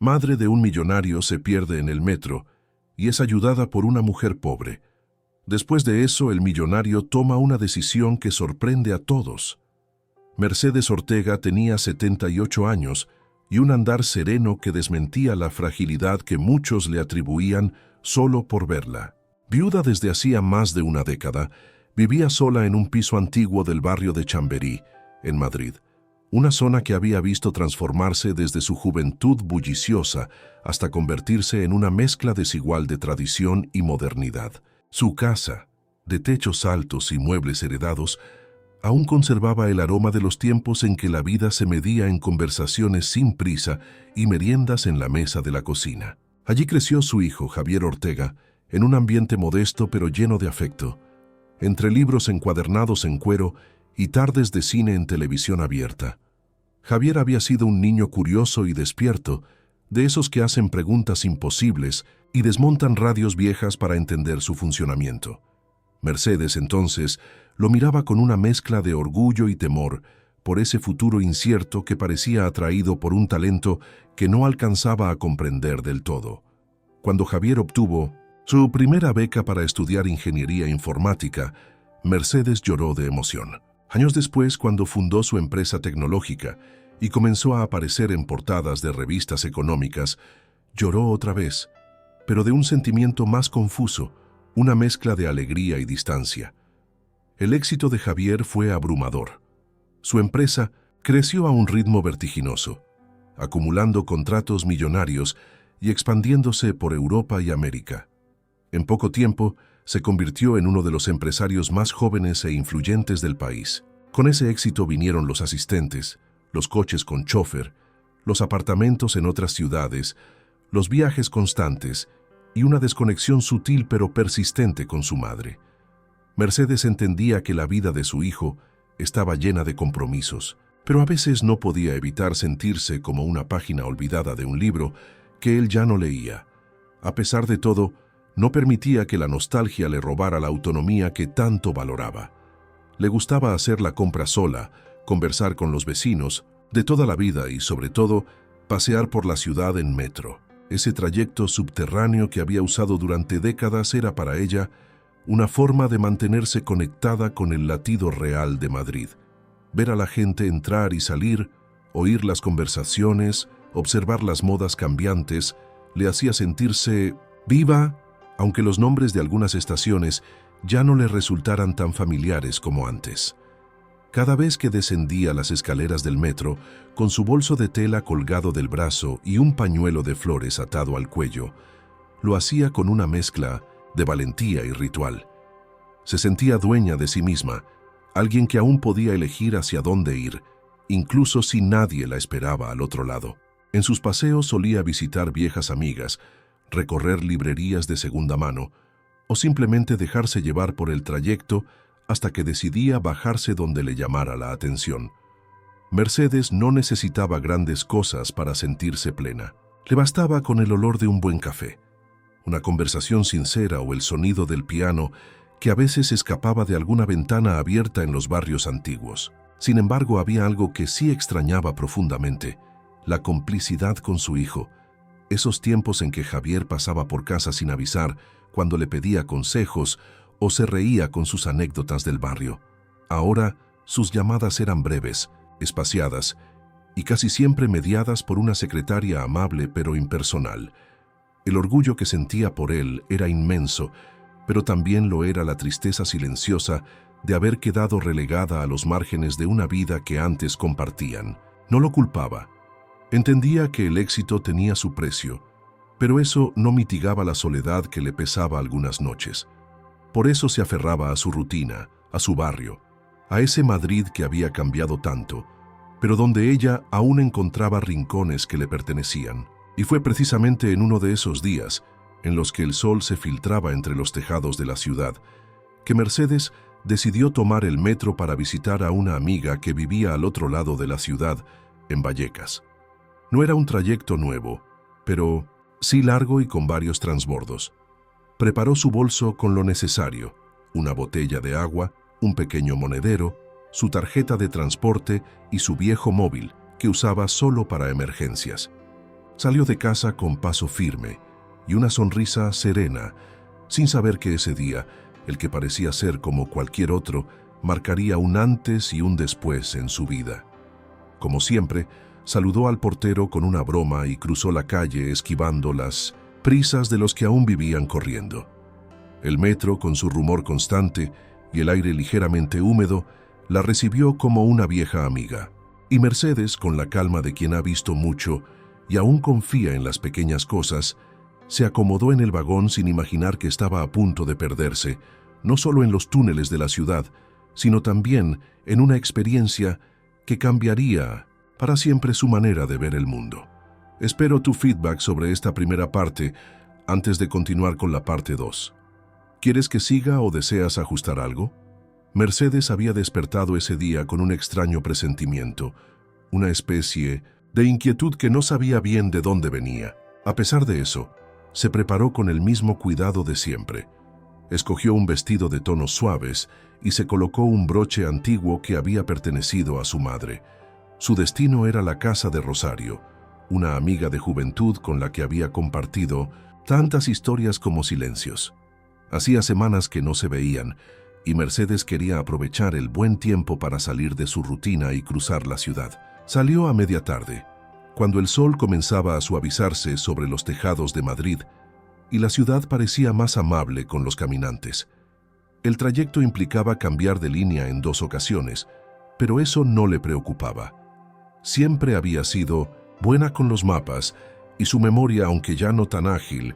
madre de un millonario, se pierde en el metro y es ayudada por una mujer pobre. Después de eso, el millonario toma una decisión que sorprende a todos. Mercedes Ortega tenía 78 años y un andar sereno que desmentía la fragilidad que muchos le atribuían solo por verla. Viuda desde hacía más de una década, vivía sola en un piso antiguo del barrio de Chamberí, en Madrid, una zona que había visto transformarse desde su juventud bulliciosa hasta convertirse en una mezcla desigual de tradición y modernidad. Su casa, de techos altos y muebles heredados, aún conservaba el aroma de los tiempos en que la vida se medía en conversaciones sin prisa y meriendas en la mesa de la cocina. Allí creció su hijo, Javier Ortega, en un ambiente modesto pero lleno de afecto, entre libros encuadernados en cuero y tardes de cine en televisión abierta. Javier había sido un niño curioso y despierto, de esos que hacen preguntas imposibles y desmontan radios viejas para entender su funcionamiento. Mercedes, entonces, lo miraba con una mezcla de orgullo y temor por ese futuro incierto que parecía atraído por un talento que no alcanzaba a comprender del todo. Cuando Javier obtuvo su primera beca para estudiar ingeniería informática, Mercedes lloró de emoción. Años después, cuando fundó su empresa tecnológica y comenzó a aparecer en portadas de revistas económicas, lloró otra vez, pero de un sentimiento más confuso, una mezcla de alegría y distancia. El éxito de Javier fue abrumador. Su empresa creció a un ritmo vertiginoso, acumulando contratos millonarios y expandiéndose por Europa y América. En poco tiempo, se convirtió en uno de los empresarios más jóvenes e influyentes del país. Con ese éxito vinieron los asistentes, los coches con chófer, los apartamentos en otras ciudades, los viajes constantes y una desconexión sutil pero persistente con su madre. Mercedes entendía que la vida de su hijo estaba llena de compromisos, pero a veces no podía evitar sentirse como una página olvidada de un libro que él ya no leía. A pesar de todo, no permitía que la nostalgia le robara la autonomía que tanto valoraba. Le gustaba hacer la compra sola, conversar con los vecinos de toda la vida y, sobre todo, pasear por la ciudad en metro. Ese trayecto subterráneo que había usado durante décadas era para ella una forma de mantenerse conectada con el latido real de Madrid. Ver a la gente entrar y salir, oír las conversaciones, observar las modas cambiantes, le hacía sentirse viva, aunque los nombres de algunas estaciones ya no le resultaran tan familiares como antes. Cada vez que descendía las escaleras del metro, con su bolso de tela colgado del brazo y un pañuelo de flores atado al cuello, lo hacía con una mezcla de valentía y ritual. Se sentía dueña de sí misma, alguien que aún podía elegir hacia dónde ir, incluso si nadie la esperaba al otro lado. En sus paseos solía visitar viejas amigas, recorrer librerías de segunda mano o simplemente dejarse llevar por el trayecto hasta que decidía bajarse donde le llamara la atención. Mercedes no necesitaba grandes cosas para sentirse plena. Le bastaba con el olor de un buen café, una conversación sincera o el sonido del piano que a veces escapaba de alguna ventana abierta en los barrios antiguos. Sin embargo, había algo que sí extrañaba profundamente: la complicidad con su hijo. Esos tiempos en que Javier pasaba por casa sin avisar, cuando le pedía consejos o se reía con sus anécdotas del barrio. Ahora, sus llamadas eran breves, espaciadas y casi siempre mediadas por una secretaria amable pero impersonal. El orgullo que sentía por él era inmenso, pero también lo era la tristeza silenciosa de haber quedado relegada a los márgenes de una vida que antes compartían. No lo culpaba. Entendía que el éxito tenía su precio, pero eso no mitigaba la soledad que le pesaba algunas noches. Por eso se aferraba a su rutina, a su barrio, a ese Madrid que había cambiado tanto, pero donde ella aún encontraba rincones que le pertenecían. Y fue precisamente en uno de esos días, en los que el sol se filtraba entre los tejados de la ciudad, que Mercedes decidió tomar el metro para visitar a una amiga que vivía al otro lado de la ciudad, en Vallecas. No era un trayecto nuevo, pero sí largo y con varios transbordos. Preparó su bolso con lo necesario: una botella de agua, un pequeño monedero, su tarjeta de transporte y su viejo móvil, que usaba solo para emergencias. Salió de casa con paso firme y una sonrisa serena, sin saber que ese día, el que parecía ser como cualquier otro, marcaría un antes y un después en su vida. Como siempre, saludó al portero con una broma y cruzó la calle esquivando las prisas de los que aún vivían corriendo. El metro, con su rumor constante y el aire ligeramente húmedo, la recibió como una vieja amiga. Y Mercedes, con la calma de quien ha visto mucho y aún confía en las pequeñas cosas, se acomodó en el vagón sin imaginar que estaba a punto de perderse, no solo en los túneles de la ciudad, sino también en una experiencia que cambiaría para siempre su manera de ver el mundo. Espero tu feedback sobre esta primera parte antes de continuar con la parte 2. ¿Quieres que siga o deseas ajustar algo? Mercedes había despertado ese día con un extraño presentimiento, una especie de inquietud que no sabía bien de dónde venía. A pesar de eso, se preparó con el mismo cuidado de siempre. Escogió un vestido de tonos suaves y se colocó un broche antiguo que había pertenecido a su madre. Su destino era la casa de Rosario, una amiga de juventud con la que había compartido tantas historias como silencios. Hacía semanas que no se veían, y Mercedes quería aprovechar el buen tiempo para salir de su rutina y cruzar la ciudad. Salió a media tarde, cuando el sol comenzaba a suavizarse sobre los tejados de Madrid y la ciudad parecía más amable con los caminantes. El trayecto implicaba cambiar de línea en 2 ocasiones, pero eso no le preocupaba. Siempre había sido buena con los mapas y su memoria, aunque ya no tan ágil,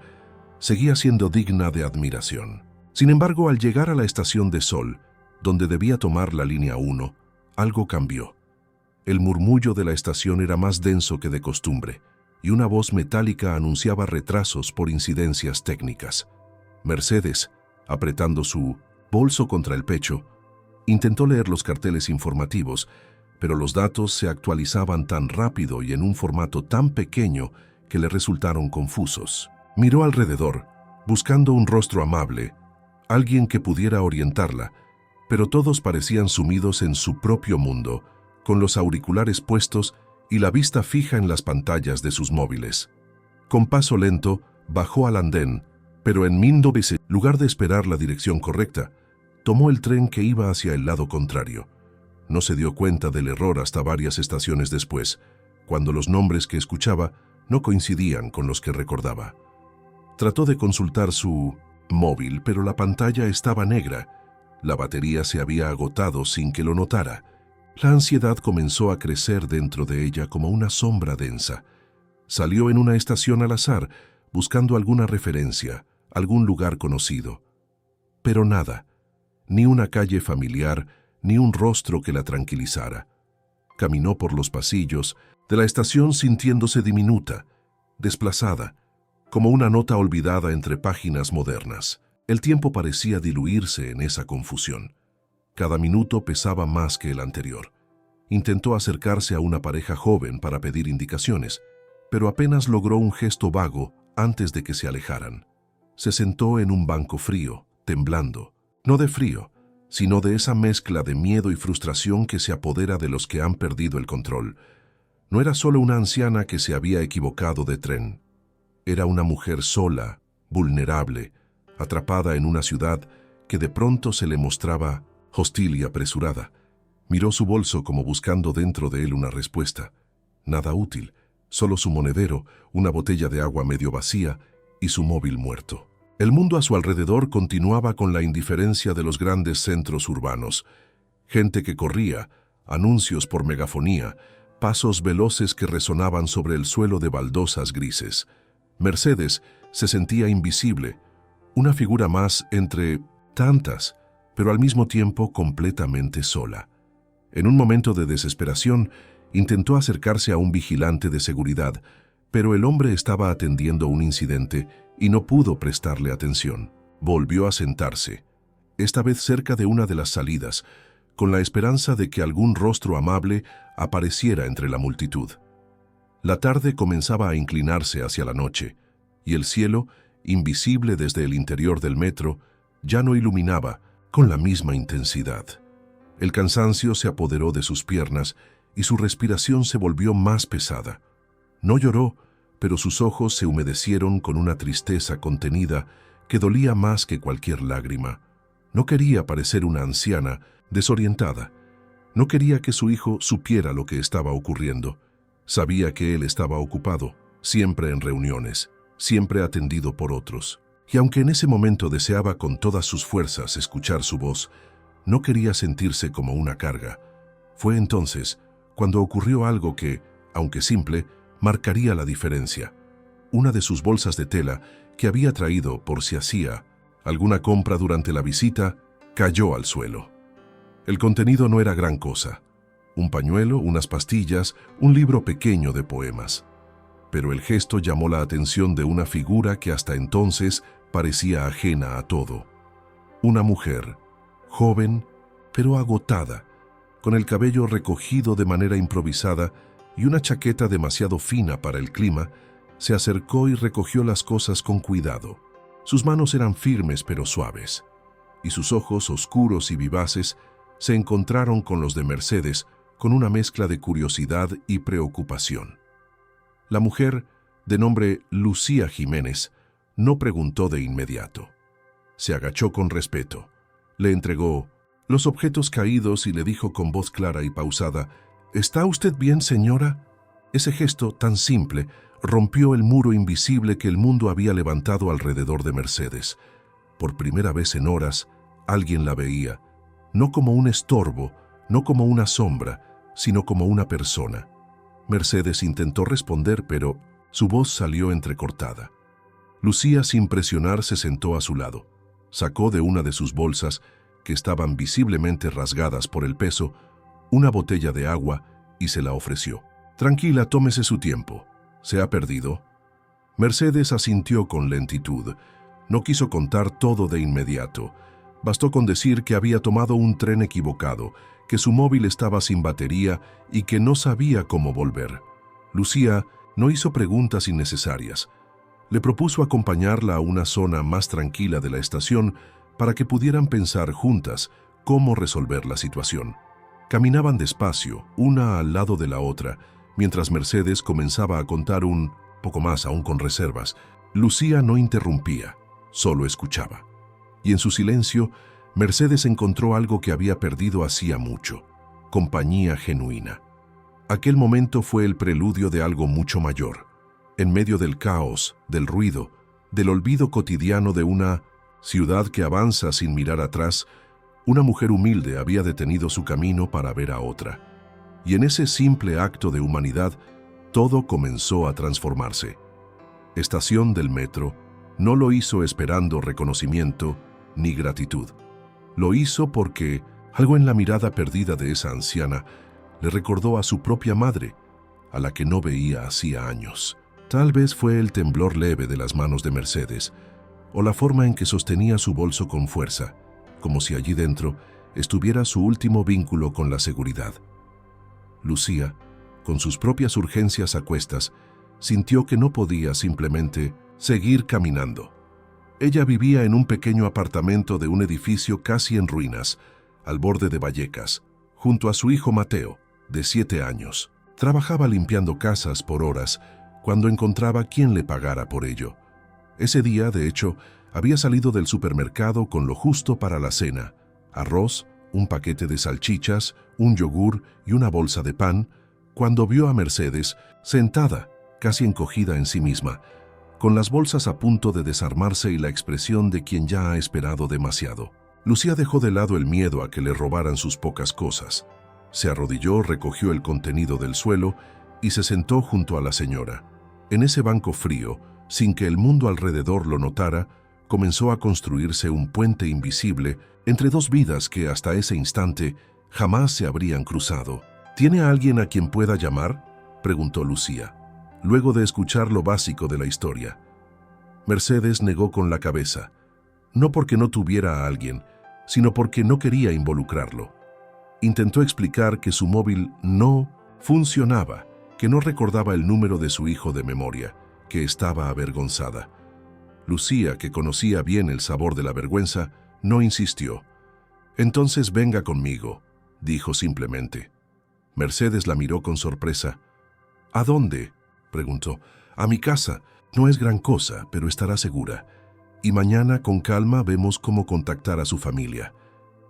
seguía siendo digna de admiración. Sin embargo, al llegar a la estación de Sol, donde debía tomar la línea 1, algo cambió. El murmullo de la estación era más denso que de costumbre, y una voz metálica anunciaba retrasos por incidencias técnicas. Mercedes, apretando su bolso contra el pecho, intentó leer los carteles informativos, pero los datos se actualizaban tan rápido y en un formato tan pequeño que le resultaron confusos. Miró alrededor, buscando un rostro amable, alguien que pudiera orientarla, pero todos parecían sumidos en su propio mundo, con los auriculares puestos y la vista fija en las pantallas de sus móviles. Con paso lento, bajó al andén, pero en lugar de esperar la dirección correcta, tomó el tren que iba hacia el lado contrario. No se dio cuenta del error hasta varias estaciones después, cuando los nombres que escuchaba no coincidían con los que recordaba. Trató de consultar su móvil, pero la pantalla estaba negra. La batería se había agotado sin que lo notara. La ansiedad comenzó a crecer dentro de ella como una sombra densa. Salió en una estación al azar, buscando alguna referencia, algún lugar conocido. Pero nada, ni una calle familiar, ni un rostro que la tranquilizara. Caminó por los pasillos de la estación sintiéndose diminuta, desplazada, como una nota olvidada entre páginas modernas. El tiempo parecía diluirse en esa confusión. Cada minuto pesaba más que el anterior. Intentó acercarse a una pareja joven para pedir indicaciones, pero apenas logró un gesto vago antes de que se alejaran. Se sentó en un banco frío, temblando, no de frío, sino de esa mezcla de miedo y frustración que se apodera de los que han perdido el control. No era solo una anciana que se había equivocado de tren. Era una mujer sola, vulnerable, atrapada en una ciudad que de pronto se le mostraba hostil y apresurada. Miró su bolso como buscando dentro de él una respuesta. Nada útil, solo su monedero, una botella de agua medio vacía y su móvil muerto. El mundo a su alrededor continuaba con la indiferencia de los grandes centros urbanos. Gente que corría, anuncios por megafonía, pasos veloces que resonaban sobre el suelo de baldosas grises. Mercedes se sentía invisible, una figura más entre tantas, pero al mismo tiempo completamente sola. En un momento de desesperación, intentó acercarse a un vigilante de seguridad, pero el hombre estaba atendiendo un incidente y no pudo prestarle atención. Volvió a sentarse, esta vez cerca de una de las salidas, con la esperanza de que algún rostro amable apareciera entre la multitud. La tarde comenzaba a inclinarse hacia la noche, y el cielo, invisible desde el interior del metro, ya no iluminaba con la misma intensidad. El cansancio se apoderó de sus piernas y su respiración se volvió más pesada. No lloró, pero sus ojos se humedecieron con una tristeza contenida que dolía más que cualquier lágrima. No quería parecer una anciana desorientada. No quería que su hijo supiera lo que estaba ocurriendo. Sabía que él estaba ocupado, siempre en reuniones, siempre atendido por otros. Y aunque en ese momento deseaba con todas sus fuerzas escuchar su voz, no quería sentirse como una carga. Fue entonces cuando ocurrió algo que, aunque simple, marcaría la diferencia. Una de sus bolsas de tela, que había traído por si hacía alguna compra durante la visita, cayó al suelo. El contenido no era gran cosa. Un pañuelo, unas pastillas, un libro pequeño de poemas. Pero el gesto llamó la atención de una figura que hasta entonces parecía ajena a todo. Una mujer, joven, pero agotada, con el cabello recogido de manera improvisada y una chaqueta demasiado fina para el clima, se acercó y recogió las cosas con cuidado. Sus manos eran firmes pero suaves, y sus ojos oscuros y vivaces se encontraron con los de Mercedes con una mezcla de curiosidad y preocupación. La mujer, de nombre Lucía Jiménez, no preguntó de inmediato. Se agachó con respeto, le entregó los objetos caídos y le dijo con voz clara y pausada: «¿Está usted bien, señora?». Ese gesto tan simple rompió el muro invisible que el mundo había levantado alrededor de Mercedes. Por primera vez en horas, alguien la veía, no como un estorbo, no como una sombra, sino como una persona. Mercedes intentó responder, pero su voz salió entrecortada. Lucía, sin presionar, se sentó a su lado. Sacó de una de sus bolsas, que estaban visiblemente rasgadas por el peso, una botella de agua y se la ofreció. «Tranquila, tómese su tiempo. ¿Se ha perdido?». Mercedes asintió con lentitud. No quiso contar todo de inmediato. Bastó con decir que había tomado un tren equivocado, que su móvil estaba sin batería y que no sabía cómo volver. Lucía no hizo preguntas innecesarias. Le propuso acompañarla a una zona más tranquila de la estación para que pudieran pensar juntas cómo resolver la situación. Caminaban despacio, una al lado de la otra, mientras Mercedes comenzaba a contar un poco más, aún con reservas. Lucía no interrumpía, solo escuchaba. Y en su silencio, Mercedes encontró algo que había perdido hacía mucho: compañía genuina. Aquel momento fue el preludio de algo mucho mayor. En medio del caos, del ruido, del olvido cotidiano de una ciudad que avanza sin mirar atrás, una mujer humilde había detenido su camino para ver a otra. Y en ese simple acto de humanidad, todo comenzó a transformarse. Estación del metro no lo hizo esperando reconocimiento ni gratitud. Lo hizo porque algo en la mirada perdida de esa anciana le recordó a su propia madre, a la que no veía hacía años. Tal vez fue el temblor leve de las manos de Mercedes, o la forma en que sostenía su bolso con fuerza, como si allí dentro estuviera su último vínculo con la seguridad. Lucía, con sus propias urgencias a cuestas, sintió que no podía simplemente seguir caminando. Ella vivía en un pequeño apartamento de un edificio casi en ruinas, al borde de Vallecas, junto a su hijo Mateo, de 7 años. Trabajaba limpiando casas por horas, cuando encontraba quien le pagara por ello. Ese día, de hecho, había salido del supermercado con lo justo para la cena: arroz, un paquete de salchichas, un yogur y una bolsa de pan, cuando vio a Mercedes sentada, casi encogida en sí misma, con las bolsas a punto de desarmarse y la expresión de quien ya ha esperado demasiado. Lucía dejó de lado el miedo a que le robaran sus pocas cosas. Se arrodilló, recogió el contenido del suelo y se sentó junto a la señora. En ese banco frío, sin que el mundo alrededor lo notara, comenzó a construirse un puente invisible entre dos vidas que hasta ese instante jamás se habrían cruzado. ¿Tiene a alguien a quien pueda llamar?, preguntó Lucía, luego de escuchar lo básico de la historia. Mercedes negó con la cabeza, no porque no tuviera a alguien, sino porque no quería involucrarlo. Intentó explicar que su móvil no funcionaba, que no recordaba el número de su hijo de memoria, que estaba avergonzada. Lucía, que conocía bien el sabor de la vergüenza, no insistió. «Entonces venga conmigo», dijo simplemente. Mercedes la miró con sorpresa. «¿A dónde?», preguntó. A mi casa. No es gran cosa, pero estará segura. Y mañana, con calma, vemos cómo contactar a su familia.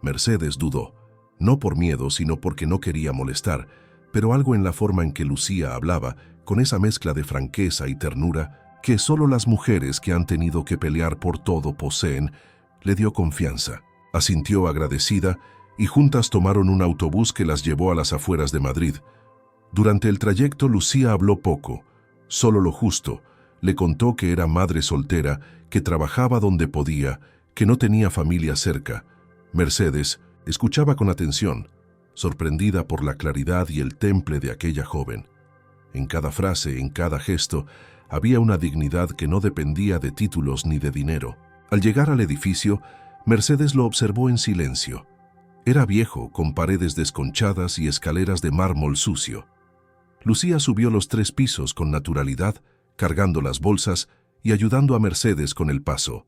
Mercedes dudó, no por miedo, sino porque no quería molestar, pero algo en la forma en que Lucía hablaba, con esa mezcla de franqueza y ternura que solo las mujeres que han tenido que pelear por todo poseen, le dio confianza. Asintió agradecida y juntas tomaron un autobús que las llevó a las afueras de Madrid. Durante el trayecto, Lucía habló poco, solo lo justo. Le contó que era madre soltera, que trabajaba donde podía, que no tenía familia cerca. Mercedes escuchaba con atención, sorprendida por la claridad y el temple de aquella joven. En cada frase, en cada gesto, había una dignidad que no dependía de títulos ni de dinero. Al llegar al edificio, Mercedes lo observó en silencio. Era viejo, con paredes desconchadas y escaleras de mármol sucio. Lucía subió los 3 pisos con naturalidad, cargando las bolsas y ayudando a Mercedes con el paso.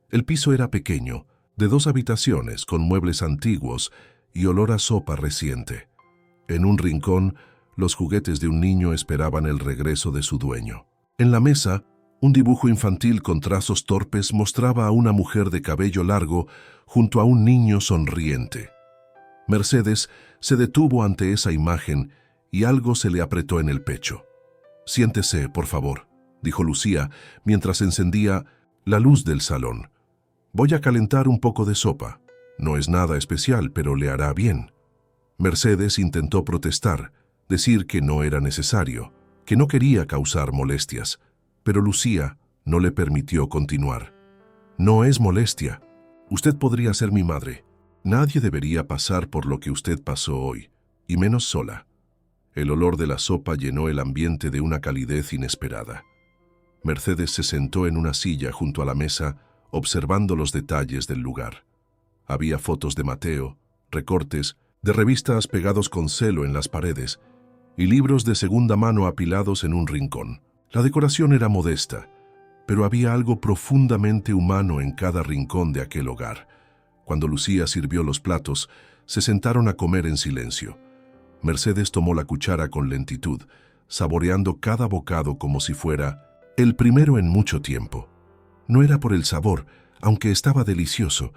El piso era pequeño, de 2 habitaciones, con muebles antiguos y olor a sopa reciente. En un rincón, los juguetes de un niño esperaban el regreso de su dueño. En la mesa, un dibujo infantil con trazos torpes mostraba a una mujer de cabello largo junto a un niño sonriente. Mercedes se detuvo ante esa imagen y algo se le apretó en el pecho. «Siéntese, por favor», dijo Lucía mientras encendía la luz del salón. «Voy a calentar un poco de sopa. No es nada especial, pero le hará bien». Mercedes intentó protestar, decir que no era necesario, que no quería causar molestias, pero Lucía no le permitió continuar. «No es molestia. Usted podría ser mi madre. Nadie debería pasar por lo que usted pasó hoy, y menos sola». El olor de la sopa llenó el ambiente de una calidez inesperada. Mercedes se sentó en una silla junto a la mesa, observando los detalles del lugar. Había fotos de Mateo, recortes, de revistas pegados con celo en las paredes, y libros de segunda mano apilados en un rincón. La decoración era modesta, pero había algo profundamente humano en cada rincón de aquel hogar. Cuando Lucía sirvió los platos, se sentaron a comer en silencio. Mercedes tomó la cuchara con lentitud, saboreando cada bocado como si fuera el primero en mucho tiempo. No era por el sabor, aunque estaba delicioso,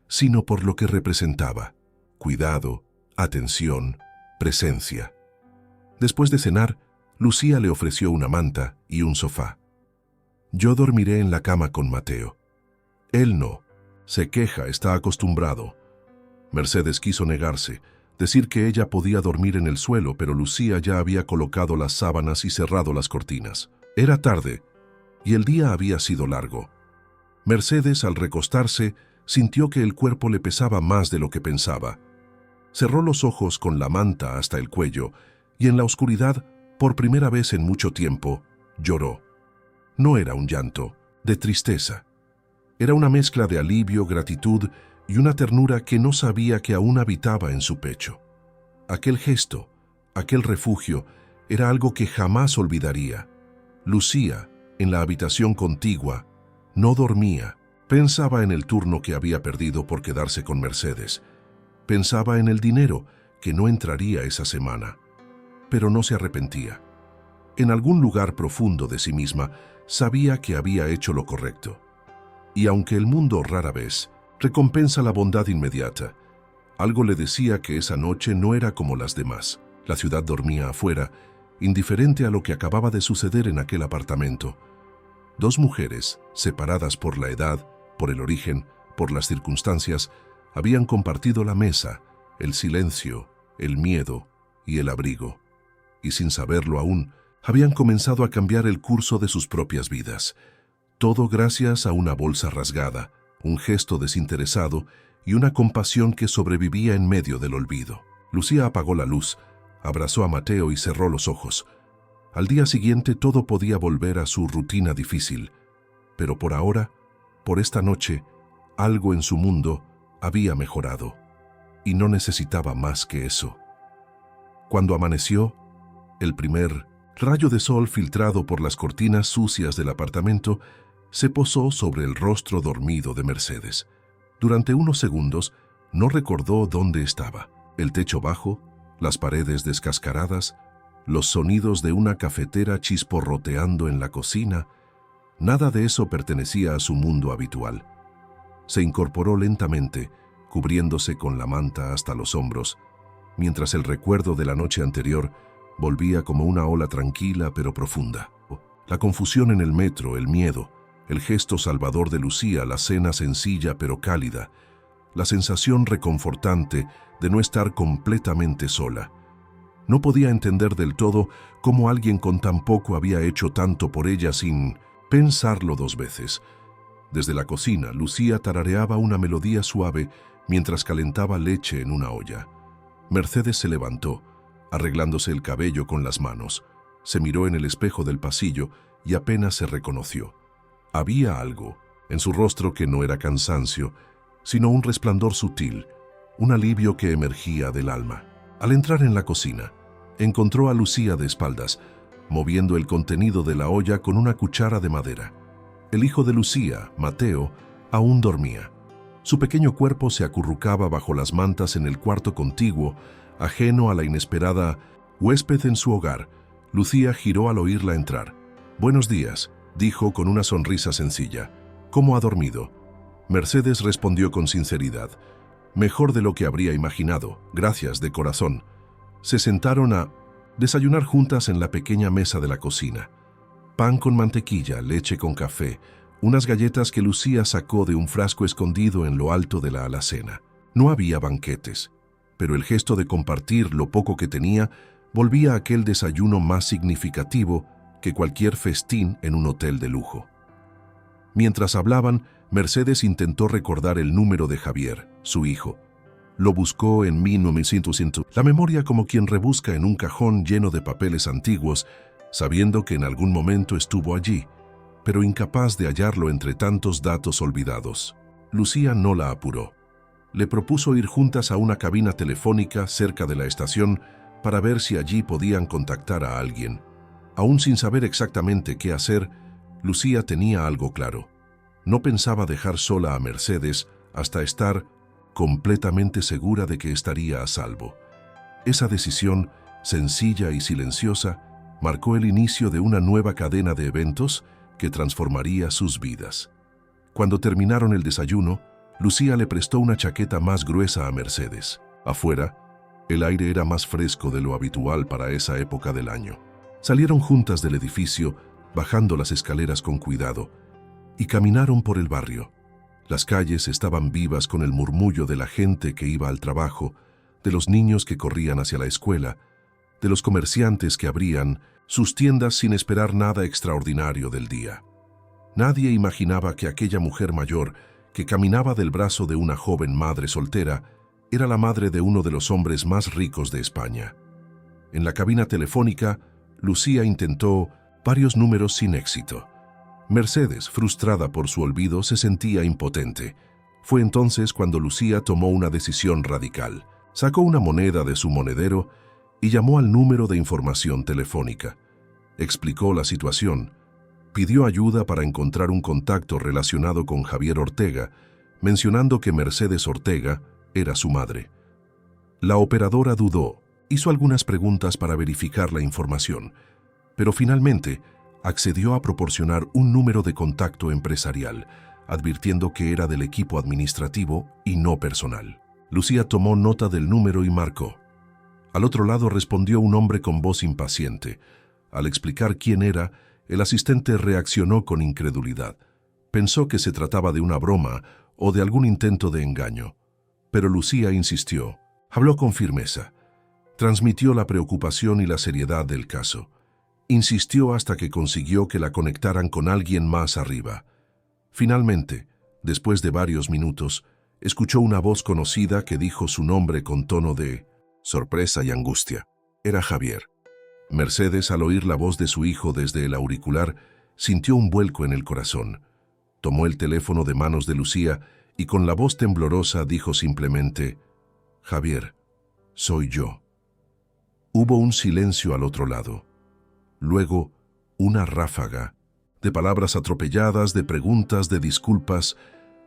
sino por lo que representaba: cuidado, atención, presencia. Después de cenar, Lucía le ofreció una manta y un sofá. «Yo dormiré en la cama con Mateo». «Él no. Se queja, está acostumbrado». Mercedes quiso negarse, decir que ella podía dormir en el suelo, pero Lucía ya había colocado las sábanas y cerrado las cortinas. Era tarde, y el día había sido largo. Mercedes, al recostarse, sintió que el cuerpo le pesaba más de lo que pensaba. Cerró los ojos con la manta hasta el cuello, y en la oscuridad, por primera vez en mucho tiempo, lloró. No era un llanto, de tristeza. Era una mezcla de alivio, gratitud y una ternura que no sabía que aún habitaba en su pecho. Aquel gesto, aquel refugio, era algo que jamás olvidaría. Lucía, en la habitación contigua, no dormía. Pensaba en el turno que había perdido por quedarse con Mercedes. Pensaba en el dinero que no entraría esa semana. Pero no se arrepentía. En algún lugar profundo de sí misma, sabía que había hecho lo correcto. Y aunque el mundo rara vez recompensa la bondad inmediata, algo le decía que esa noche no era como las demás. La ciudad dormía afuera, indiferente a lo que acababa de suceder en aquel apartamento. 2 mujeres, separadas por la edad, por el origen, por las circunstancias, habían compartido la mesa, el silencio, el miedo y el abrigo. Y sin saberlo aún, habían comenzado a cambiar el curso de sus propias vidas. Todo gracias a una bolsa rasgada, un gesto desinteresado y una compasión que sobrevivía en medio del olvido. Lucía apagó la luz, abrazó a Mateo y cerró los ojos. Al día siguiente todo podía volver a su rutina difícil, pero por ahora, por esta noche, algo en su mundo había mejorado, y no necesitaba más que eso. Cuando amaneció, el primer rayo de sol filtrado por las cortinas sucias del apartamento se posó sobre el rostro dormido de Mercedes. Durante unos segundos no recordó dónde estaba. El techo bajo, las paredes descascaradas, los sonidos de una cafetera chisporroteando en la cocina, nada de eso pertenecía a su mundo habitual. Se incorporó lentamente, cubriéndose con la manta hasta los hombros, mientras el recuerdo de la noche anterior volvía como una ola tranquila pero profunda. La confusión en el metro, el miedo, el gesto salvador de Lucía, la cena sencilla pero cálida, la sensación reconfortante de no estar completamente sola. No podía entender del todo cómo alguien con tan poco había hecho tanto por ella sin pensarlo dos veces. Desde la cocina, Lucía tarareaba una melodía suave mientras calentaba leche en una olla. Mercedes se levantó, arreglándose el cabello con las manos. Se miró en el espejo del pasillo y apenas se reconoció. Había algo en su rostro que no era cansancio, sino un resplandor sutil, un alivio que emergía del alma. Al entrar en la cocina, encontró a Lucía de espaldas, moviendo el contenido de la olla con una cuchara de madera. El hijo de Lucía, Mateo, aún dormía. Su pequeño cuerpo se acurrucaba bajo las mantas en el cuarto contiguo, ajeno a la inesperada huésped en su hogar. Lucía giró al oírla entrar. «Buenos días», dijo con una sonrisa sencilla. «¿Cómo ha dormido?» Mercedes respondió con sinceridad. «Mejor de lo que habría imaginado, gracias de corazón». Se sentaron a desayunar juntas en la pequeña mesa de la cocina. Pan con mantequilla, leche con café, unas galletas que Lucía sacó de un frasco escondido en lo alto de la alacena. No había banquetes, pero el gesto de compartir lo poco que tenía volvía a aquel desayuno más significativo que cualquier festín en un hotel de lujo. Mientras hablaban, Mercedes intentó recordar el número de Javier, su hijo. Lo buscó en 1900, la memoria como quien rebusca en un cajón lleno de papeles antiguos, sabiendo que en algún momento estuvo allí, pero incapaz de hallarlo entre tantos datos olvidados. Lucía no la apuró. Le propuso ir juntas a una cabina telefónica cerca de la estación para ver si allí podían contactar a alguien. Aún sin saber exactamente qué hacer, Lucía tenía algo claro. No pensaba dejar sola a Mercedes hasta estar completamente segura de que estaría a salvo. Esa decisión, sencilla y silenciosa, marcó el inicio de una nueva cadena de eventos que transformaría sus vidas. Cuando terminaron el desayuno, Lucía le prestó una chaqueta más gruesa a Mercedes. Afuera, el aire era más fresco de lo habitual para esa época del año. Salieron juntas del edificio, bajando las escaleras con cuidado, y caminaron por el barrio. Las calles estaban vivas con el murmullo de la gente que iba al trabajo, de los niños que corrían hacia la escuela, de los comerciantes que abrían sus tiendas sin esperar nada extraordinario del día. Nadie imaginaba que aquella mujer mayor, que caminaba del brazo de una joven madre soltera, era la madre de uno de los hombres más ricos de España. En la cabina telefónica, Lucía intentó varios números sin éxito. Mercedes, frustrada por su olvido, se sentía impotente. Fue entonces cuando Lucía tomó una decisión radical. Sacó una moneda de su monedero y llamó al número de información telefónica. Explicó la situación. Pidió ayuda para encontrar un contacto relacionado con Javier Ortega, mencionando que Mercedes Ortega era su madre. La operadora dudó, hizo algunas preguntas para verificar la información, pero finalmente accedió a proporcionar un número de contacto empresarial, advirtiendo que era del equipo administrativo y no personal. Lucía tomó nota del número y marcó. Al otro lado respondió un hombre con voz impaciente. Al explicar quién era, el asistente reaccionó con incredulidad. Pensó que se trataba de una broma o de algún intento de engaño. Pero Lucía insistió. Habló con firmeza. Transmitió la preocupación y la seriedad del caso. Insistió hasta que consiguió que la conectaran con alguien más arriba. Finalmente, después de varios minutos, escuchó una voz conocida que dijo su nombre con tono de sorpresa y angustia. Era Javier. Mercedes, al oír la voz de su hijo desde el auricular, sintió un vuelco en el corazón. Tomó el teléfono de manos de Lucía y con la voz temblorosa dijo simplemente, «Javier, soy yo». Hubo un silencio al otro lado. Luego, una ráfaga de palabras atropelladas, de preguntas, de disculpas.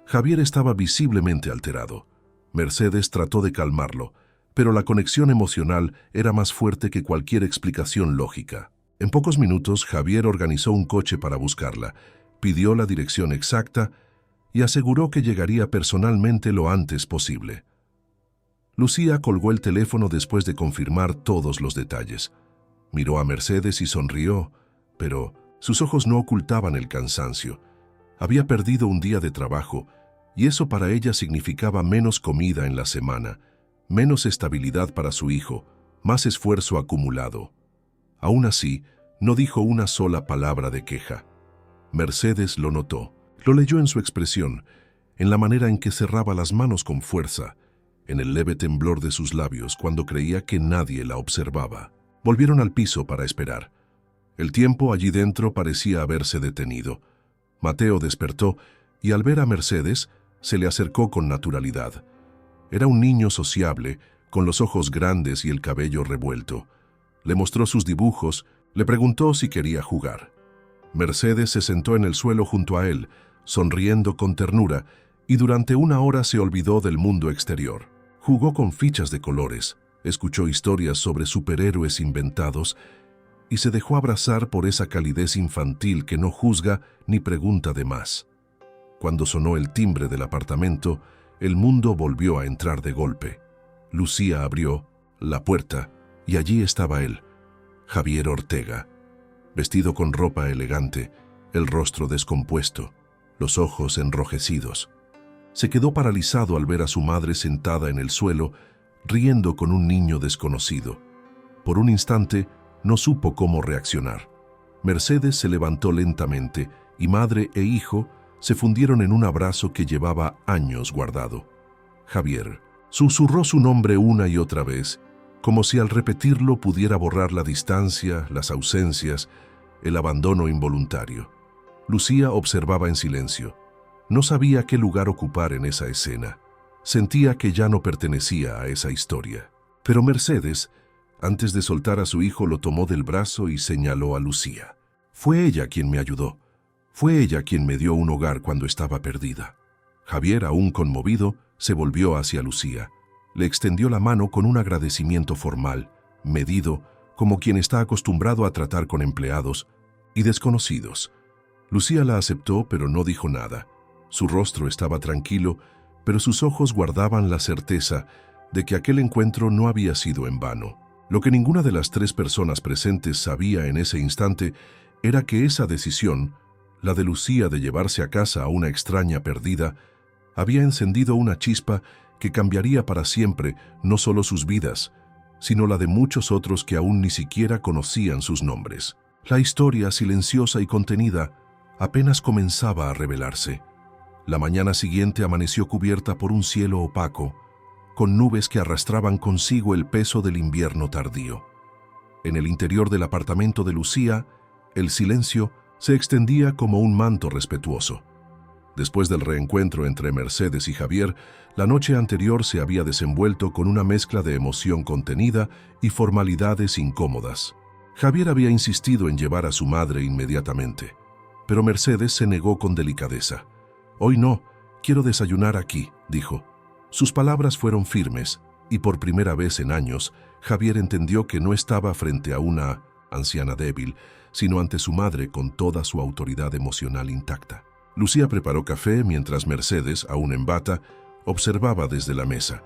Javier estaba visiblemente alterado. Mercedes trató de calmarlo, pero la conexión emocional era más fuerte que cualquier explicación lógica. En pocos minutos, Javier organizó un coche para buscarla, pidió la dirección exacta y aseguró que llegaría personalmente lo antes posible. Lucía colgó el teléfono después de confirmar todos los detalles. Miró a Mercedes y sonrió, pero sus ojos no ocultaban el cansancio. Había perdido un día de trabajo, y eso para ella significaba menos comida en la semana, menos estabilidad para su hijo, más esfuerzo acumulado. Aún así, no dijo una sola palabra de queja. Mercedes lo notó, lo leyó en su expresión, en la manera en que cerraba las manos con fuerza, en el leve temblor de sus labios cuando creía que nadie la observaba. Volvieron al piso para esperar. El tiempo allí dentro parecía haberse detenido. Mateo despertó y al ver a Mercedes, se le acercó con naturalidad. Era un niño sociable, con los ojos grandes y el cabello revuelto. Le mostró sus dibujos, le preguntó si quería jugar. Mercedes se sentó en el suelo junto a él, sonriendo con ternura, y durante una hora se olvidó del mundo exterior. Jugó con fichas de colores, escuchó historias sobre superhéroes inventados y se dejó abrazar por esa calidez infantil que no juzga ni pregunta de más. Cuando sonó el timbre del apartamento, el mundo volvió a entrar de golpe. Lucía abrió la puerta y allí estaba él, Javier Ortega, vestido con ropa elegante, el rostro descompuesto, los ojos enrojecidos. Se quedó paralizado al ver a su madre sentada en el suelo, riendo con un niño desconocido. Por un instante, no supo cómo reaccionar. Mercedes se levantó lentamente y madre e hijo se fundieron en un abrazo que llevaba años guardado. Javier susurró su nombre una y otra vez, como si al repetirlo pudiera borrar la distancia, las ausencias, el abandono involuntario. Lucía observaba en silencio. No sabía qué lugar ocupar en esa escena. Sentía que ya no pertenecía a esa historia. Pero Mercedes, antes de soltar a su hijo, lo tomó del brazo y señaló a Lucía. Fue ella quien me ayudó. Fue ella quien me dio un hogar cuando estaba perdida. Javier, aún conmovido, se volvió hacia Lucía. Le extendió la mano con un agradecimiento formal, medido, como quien está acostumbrado a tratar con empleados y desconocidos. Lucía la aceptó, pero no dijo nada. Su rostro estaba tranquilo, pero sus ojos guardaban la certeza de que aquel encuentro no había sido en vano. Lo que ninguna de las tres personas presentes sabía en ese instante era que esa decisión, la de Lucía de llevarse a casa a una extraña perdida, había encendido una chispa que cambiaría para siempre no solo sus vidas, sino la de muchos otros que aún ni siquiera conocían sus nombres. La historia, silenciosa y contenida, apenas comenzaba a revelarse. La mañana siguiente amaneció cubierta por un cielo opaco, con nubes que arrastraban consigo el peso del invierno tardío. En el interior del apartamento de Lucía, el silencio se extendía como un manto respetuoso. Después del reencuentro entre Mercedes y Javier, la noche anterior se había desenvuelto con una mezcla de emoción contenida y formalidades incómodas. Javier había insistido en llevar a su madre inmediatamente, pero Mercedes se negó con delicadeza. «Hoy no, quiero desayunar aquí», dijo. Sus palabras fueron firmes, y por primera vez en años, Javier entendió que no estaba frente a una anciana débil, sino ante su madre con toda su autoridad emocional intacta. Lucía preparó café mientras Mercedes, aún en bata, observaba desde la mesa.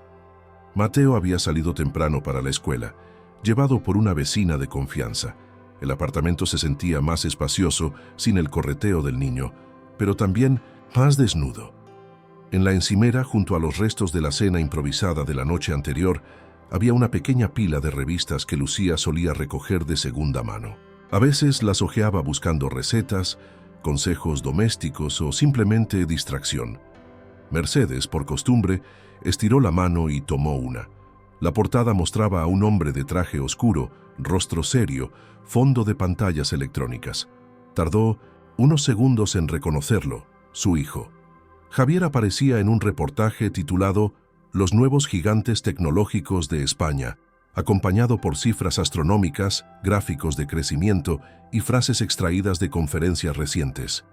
Mateo había salido temprano para la escuela, llevado por una vecina de confianza. El apartamento se sentía más espacioso, sin el correteo del niño, pero también más desnudo. En la encimera, junto a los restos de la cena improvisada de la noche anterior, había una pequeña pila de revistas que Lucía solía recoger de segunda mano. A veces las hojeaba buscando recetas, consejos domésticos o simplemente distracción. Mercedes, por costumbre, estiró la mano y tomó una. La portada mostraba a un hombre de traje oscuro, rostro serio, fondo de pantallas electrónicas. Tardó unos segundos en reconocerlo, su hijo. Javier aparecía en un reportaje titulado «Los nuevos gigantes tecnológicos de España», acompañado por cifras astronómicas, gráficos de crecimiento y frases extraídas de conferencias recientes.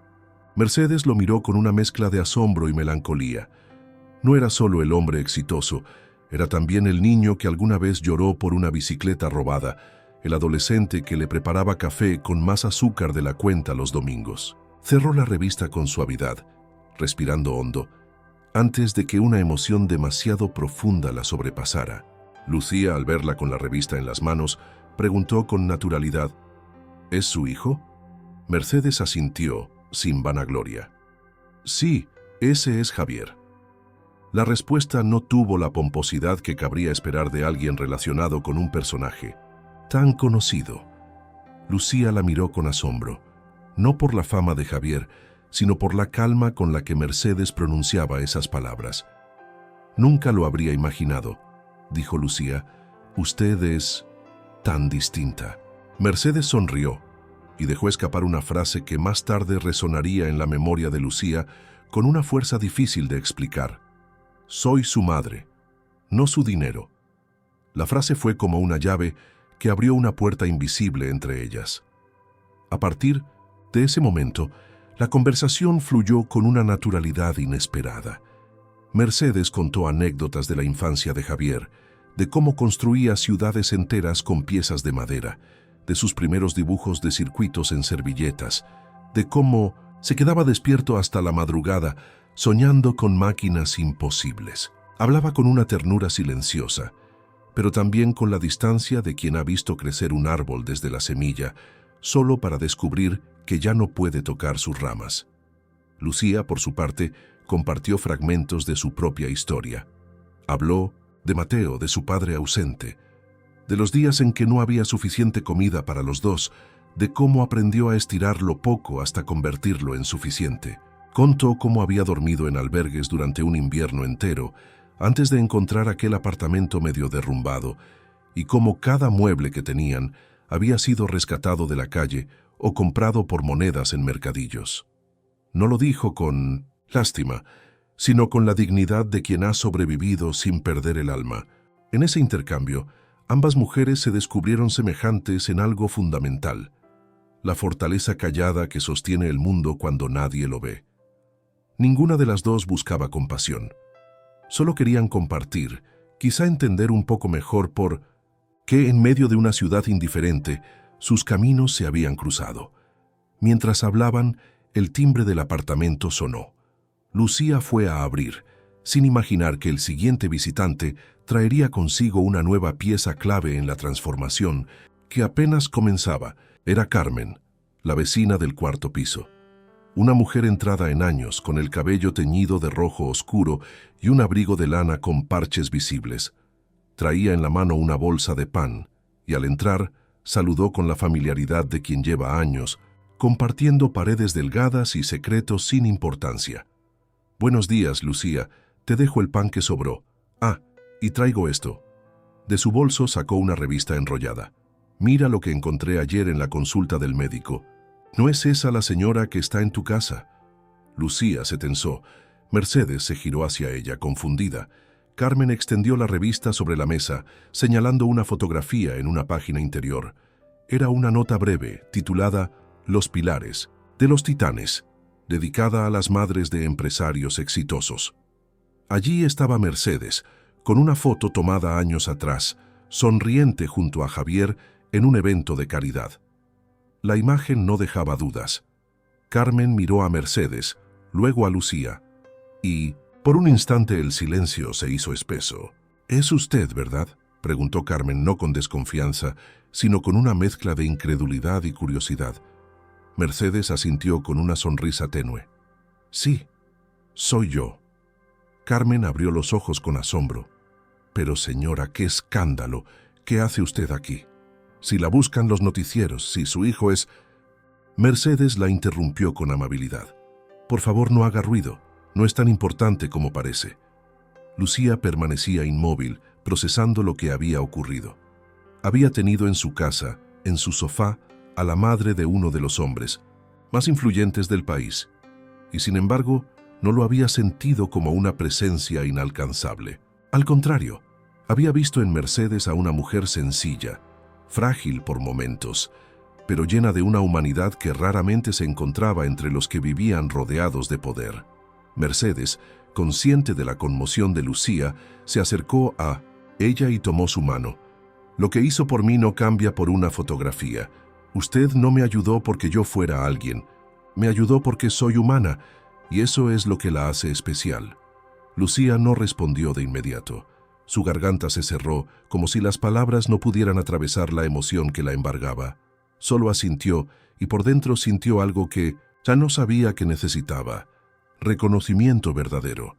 Mercedes lo miró con una mezcla de asombro y melancolía. No era solo el hombre exitoso, Era también el niño que alguna vez lloró por una bicicleta robada, el adolescente que le preparaba café con más azúcar de la cuenta los domingos. Cerró la revista con suavidad, respirando hondo, antes de que una emoción demasiado profunda la sobrepasara. Lucía, al verla con la revista en las manos, preguntó con naturalidad: ¿Es su hijo? Mercedes asintió, sin vanagloria. Sí, ese es Javier. La respuesta no tuvo la pomposidad que cabría esperar de alguien relacionado con un personaje tan conocido. Lucía la miró con asombro, no por la fama de Javier, sino por la calma con la que Mercedes pronunciaba esas palabras. Nunca lo habría imaginado, dijo Lucía. Usted es tan distinta. Mercedes sonrió y dejó escapar una frase que más tarde resonaría en la memoria de Lucía con una fuerza difícil de explicar. Soy su madre, no su dinero. La frase fue como una llave que abrió una puerta invisible entre ellas. A partir de ese momento, la conversación fluyó con una naturalidad inesperada. Mercedes contó anécdotas de la infancia de Javier, de cómo construía ciudades enteras con piezas de madera, de sus primeros dibujos de circuitos en servilletas, de cómo se quedaba despierto hasta la madrugada, soñando con máquinas imposibles. Hablaba con una ternura silenciosa, pero también con la distancia de quien ha visto crecer un árbol desde la semilla, solo para descubrir que ya no puede tocar sus ramas. Lucía, por su parte, compartió fragmentos de su propia historia. Habló de Mateo, de su padre ausente, de los días en que no había suficiente comida para los dos, de cómo aprendió a estirar lo poco hasta convertirlo en suficiente. Contó cómo había dormido en albergues durante un invierno entero, antes de encontrar aquel apartamento medio derrumbado, y cómo cada mueble que tenían había sido rescatado de la calle o comprado por monedas en mercadillos. No lo dijo con lástima, sino con la dignidad de quien ha sobrevivido sin perder el alma. En ese intercambio, ambas mujeres se descubrieron semejantes en algo fundamental: la fortaleza callada que sostiene el mundo cuando nadie lo ve. Ninguna de las dos buscaba compasión. Solo querían compartir, quizá entender un poco mejor por qué en medio de una ciudad indiferente sus caminos se habían cruzado. Mientras hablaban, el timbre del apartamento sonó. Lucía fue a abrir, sin imaginar que el siguiente visitante traería consigo una nueva pieza clave en la transformación que apenas comenzaba. Era Carmen, la vecina del cuarto piso. Una mujer entrada en años, con el cabello teñido de rojo oscuro y un abrigo de lana con parches visibles. Traía en la mano una bolsa de pan, y al entrar, saludó con la familiaridad de quien lleva años, compartiendo paredes delgadas y secretos sin importancia. «Buenos días, Lucía. Te dejo el pan que sobró. Ah, y traigo esto». De su bolso sacó una revista enrollada. «Mira lo que encontré ayer en la consulta del médico. ¿No es esa la señora que está en tu casa?» Lucía se tensó. Mercedes se giró hacia ella, confundida. Carmen extendió la revista sobre la mesa, señalando una fotografía en una página interior. Era una nota breve, titulada «Los Pilares», de los Titanes, dedicada a las madres de empresarios exitosos. Allí estaba Mercedes, con una foto tomada años atrás, sonriente junto a Javier en un evento de caridad. La imagen no dejaba dudas. Carmen miró a Mercedes, luego a Lucía, y por un instante el silencio se hizo espeso. «¿Es usted, verdad?», preguntó Carmen, no con desconfianza, sino con una mezcla de incredulidad y curiosidad. Mercedes asintió con una sonrisa tenue. «Sí, soy yo». Carmen abrió los ojos con asombro. «Pero señora, qué escándalo. ¿Qué hace usted aquí? Si la buscan los noticieros, si su hijo es...». Mercedes la interrumpió con amabilidad. «Por favor, no haga ruido. No es tan importante como parece». Lucía permanecía inmóvil, procesando lo que había ocurrido. Había tenido en su casa, en su sofá, a la madre de uno de los hombres más influyentes del país, y sin embargo, no lo había sentido como una presencia inalcanzable. Al contrario, había visto en Mercedes a una mujer sencilla, frágil por momentos, pero llena de una humanidad que raramente se encontraba entre los que vivían rodeados de poder. Mercedes, consciente de la conmoción de Lucía, se acercó a ella y tomó su mano. Lo que hizo por mí no cambia por una fotografía. Usted no me ayudó porque yo fuera alguien. Me ayudó porque soy humana, y eso es lo que la hace especial. Lucía no respondió de inmediato. Su garganta se cerró, como si las palabras no pudieran atravesar la emoción que la embargaba. Solo asintió, y por dentro sintió algo que ya no sabía que necesitaba. Reconocimiento verdadero.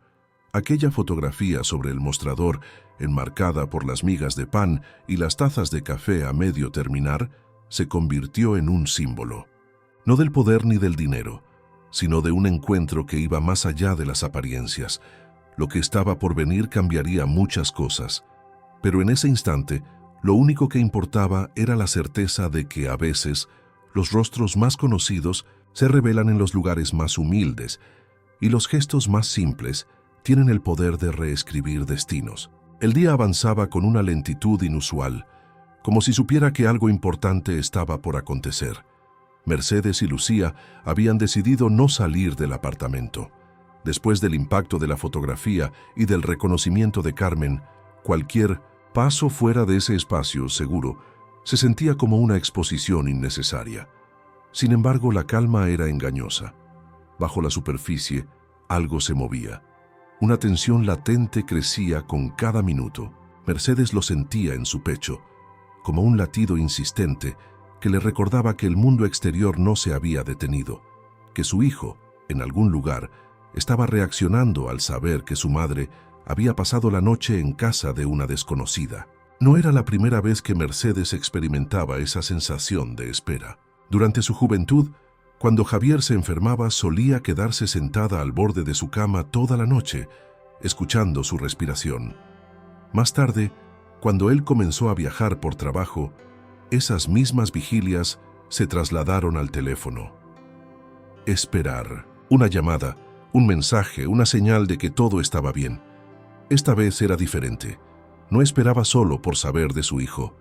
Aquella fotografía sobre el mostrador, enmarcada por las migas de pan y las tazas de café a medio terminar, se convirtió en un símbolo. No del poder ni del dinero, sino de un encuentro que iba más allá de las apariencias. Lo que estaba por venir cambiaría muchas cosas, pero en ese instante, lo único que importaba era la certeza de que a veces los rostros más conocidos se revelan en los lugares más humildes y los gestos más simples tienen el poder de reescribir destinos. El día avanzaba con una lentitud inusual, como si supiera que algo importante estaba por acontecer. Mercedes y Lucía habían decidido no salir del apartamento. Después del impacto de la fotografía y del reconocimiento de Carmen, cualquier paso fuera de ese espacio seguro se sentía como una exposición innecesaria. Sin embargo, la calma era engañosa. Bajo la superficie, algo se movía. Una tensión latente crecía con cada minuto. Mercedes lo sentía en su pecho, como un latido insistente que le recordaba que el mundo exterior no se había detenido, que su hijo, en algún lugar, estaba reaccionando al saber que su madre había pasado la noche en casa de una desconocida. No era la primera vez que Mercedes experimentaba esa sensación de espera. Durante su juventud, cuando Javier se enfermaba, solía quedarse sentada al borde de su cama toda la noche, escuchando su respiración. Más tarde, cuando él comenzó a viajar por trabajo, esas mismas vigilias se trasladaron al teléfono. Esperar. Una llamada, un mensaje, una señal de que todo estaba bien. Esta vez era diferente. No esperaba solo por saber de su hijo.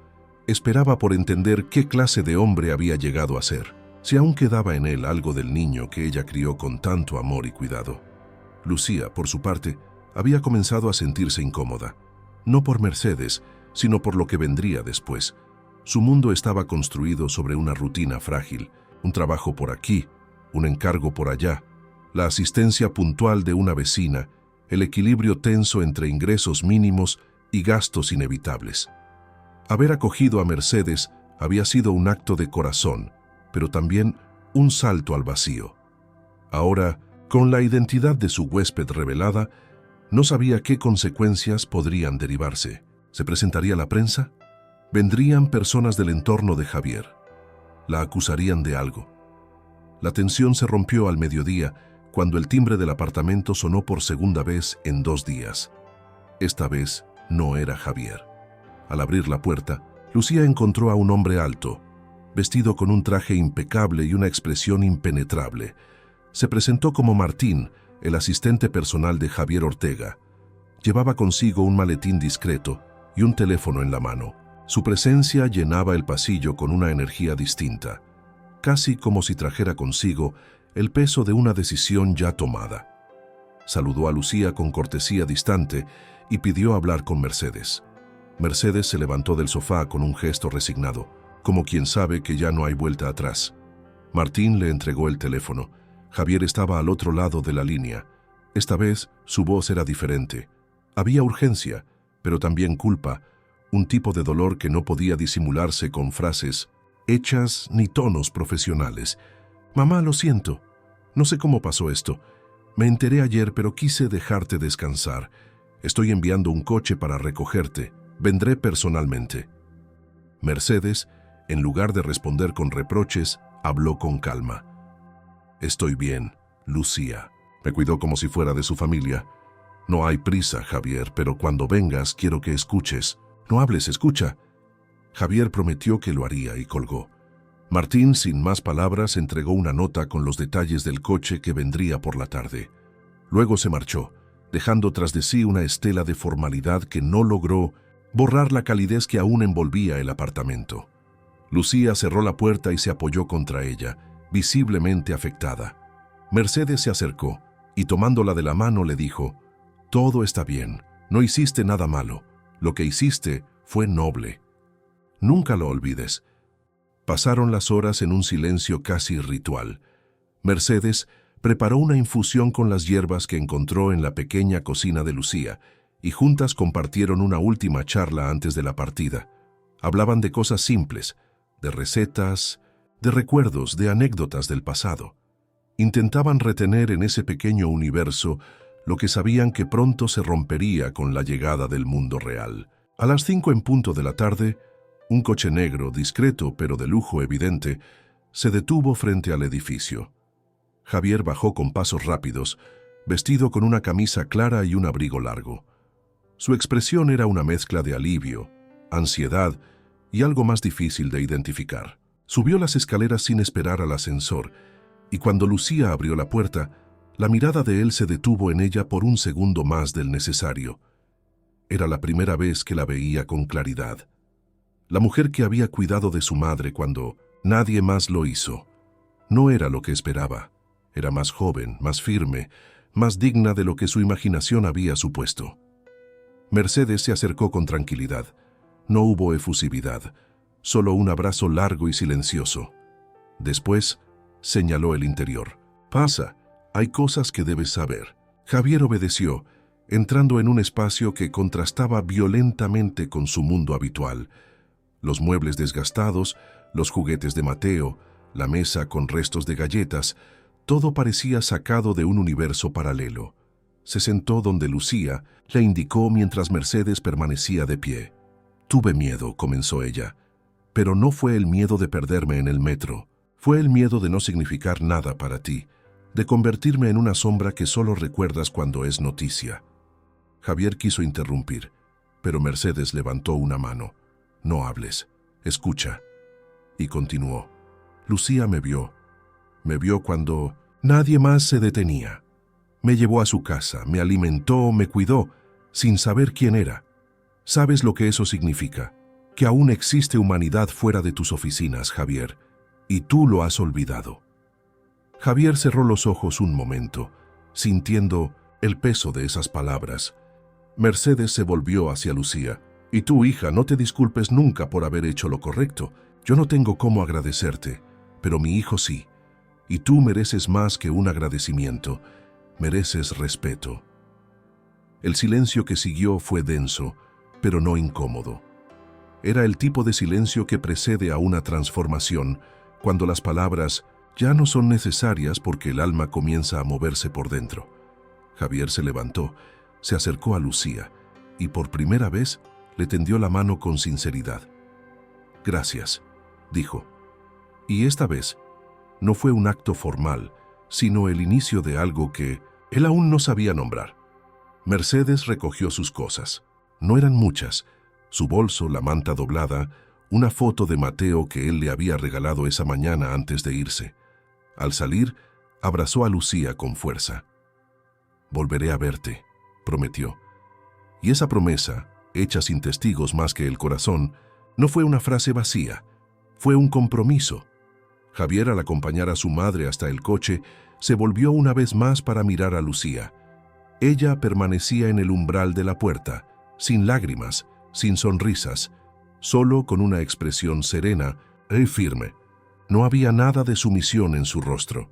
Esperaba por entender qué clase de hombre había llegado a ser, si aún quedaba en él algo del niño que ella crió con tanto amor y cuidado. Lucía, por su parte, había comenzado a sentirse incómoda, no por Mercedes, sino por lo que vendría después. Su mundo estaba construido sobre una rutina frágil, un trabajo por aquí, un encargo por allá, la asistencia puntual de una vecina, el equilibrio tenso entre ingresos mínimos y gastos inevitables. Haber acogido a Mercedes había sido un acto de corazón, pero también un salto al vacío. Ahora, con la identidad de su huésped revelada, no sabía qué consecuencias podrían derivarse. ¿Se presentaría la prensa? Vendrían personas del entorno de Javier. La acusarían de algo. La tensión se rompió al mediodía, cuando el timbre del apartamento sonó por segunda vez en 2 días. Esta vez no era Javier. Al abrir la puerta, Lucía encontró a un hombre alto, vestido con un traje impecable y una expresión impenetrable. Se presentó como Martín, el asistente personal de Javier Ortega. Llevaba consigo un maletín discreto y un teléfono en la mano. Su presencia llenaba el pasillo con una energía distinta, casi como si trajera consigo el peso de una decisión ya tomada. Saludó a Lucía con cortesía distante y pidió hablar con Mercedes. Mercedes se levantó del sofá con un gesto resignado, como quien sabe que ya no hay vuelta atrás. Martín le entregó el teléfono. Javier estaba al otro lado de la línea. Esta vez su voz era diferente. Había urgencia, pero también culpa, un tipo de dolor que no podía disimularse con frases hechas ni tonos profesionales. «Mamá, lo siento. No sé cómo pasó esto. Me enteré ayer, pero quise dejarte descansar. Estoy enviando un coche para recogerte. Vendré personalmente». Mercedes, en lugar de responder con reproches, habló con calma. «Estoy bien, Lucía. Me cuidó como si fuera de su familia. No hay prisa, Javier, pero cuando vengas quiero que escuches. No hables, escucha». Javier prometió que lo haría y colgó. Martín, sin más palabras, entregó una nota con los detalles del coche que vendría por la tarde. Luego se marchó, dejando tras de sí una estela de formalidad que no logró borrar la calidez que aún envolvía el apartamento. Lucía cerró la puerta y se apoyó contra ella, visiblemente afectada. Mercedes se acercó y tomándola de la mano le dijo: Todo está bien. No hiciste nada malo. Lo que hiciste fue noble. Nunca lo olvides. Pasaron las horas en un silencio casi ritual. Mercedes preparó una infusión con las hierbas que encontró en la pequeña cocina de Lucía, y juntas compartieron una última charla antes de la partida. Hablaban de cosas simples, de recetas, de recuerdos, de anécdotas del pasado. Intentaban retener en ese pequeño universo lo que sabían que pronto se rompería con la llegada del mundo real. A las 5 en punto de la tarde, un coche negro, discreto pero de lujo evidente, se detuvo frente al edificio. Javier bajó con pasos rápidos, vestido con una camisa clara y un abrigo largo. Su expresión era una mezcla de alivio, ansiedad y algo más difícil de identificar. Subió las escaleras sin esperar al ascensor, y cuando Lucía abrió la puerta, la mirada de él se detuvo en ella por un segundo más del necesario. Era la primera vez que la veía con claridad. La mujer que había cuidado de su madre cuando nadie más lo hizo. No era lo que esperaba. Era más joven, más firme, más digna de lo que su imaginación había supuesto. Mercedes se acercó con tranquilidad. No hubo efusividad, solo un abrazo largo y silencioso. Después, señaló el interior. «Pasa, hay cosas que debes saber». Javier obedeció, entrando en un espacio que contrastaba violentamente con su mundo habitual. Los muebles desgastados, los juguetes de Mateo, la mesa con restos de galletas, todo parecía sacado de un universo paralelo. Se sentó donde Lucía le indicó mientras Mercedes permanecía de pie. «Tuve miedo», comenzó ella, «pero no fue el miedo de perderme en el metro. Fue el miedo de no significar nada para ti, de convertirme en una sombra que solo recuerdas cuando es noticia». Javier quiso interrumpir, pero Mercedes levantó una mano. «No hables, escucha». Y continuó. «Lucía me vio cuando nadie más se detenía. Me llevó a su casa, me alimentó, me cuidó, sin saber quién era. ¿Sabes lo que eso significa? Que aún existe humanidad fuera de tus oficinas, Javier, y tú lo has olvidado». Javier cerró los ojos un momento, sintiendo el peso de esas palabras. Mercedes se volvió hacia Lucía. «Y tú, hija, no te disculpes nunca por haber hecho lo correcto. Yo no tengo cómo agradecerte, pero mi hijo sí. Y tú mereces más que un agradecimiento, mereces respeto». El silencio que siguió fue denso, pero no incómodo. Era el tipo de silencio que precede a una transformación, cuando las palabras ya no son necesarias porque el alma comienza a moverse por dentro. Javier se levantó, se acercó a Lucía y por primera vez le tendió la mano con sinceridad. «Gracias», dijo. Y esta vez no fue un acto formal, sino el inicio de algo que él aún no sabía nombrar. Mercedes recogió sus cosas. No eran muchas: su bolso, la manta doblada, una foto de Mateo que él le había regalado esa mañana antes de irse. Al salir, abrazó a Lucía con fuerza. «Volveré a verte», prometió. Y esa promesa, hecha sin testigos más que el corazón, no fue una frase vacía, fue un compromiso. Javier, al acompañar a su madre hasta el coche, se volvió una vez más para mirar a Lucía. Ella permanecía en el umbral de la puerta, sin lágrimas, sin sonrisas, solo con una expresión serena y firme. No había nada de sumisión en su rostro,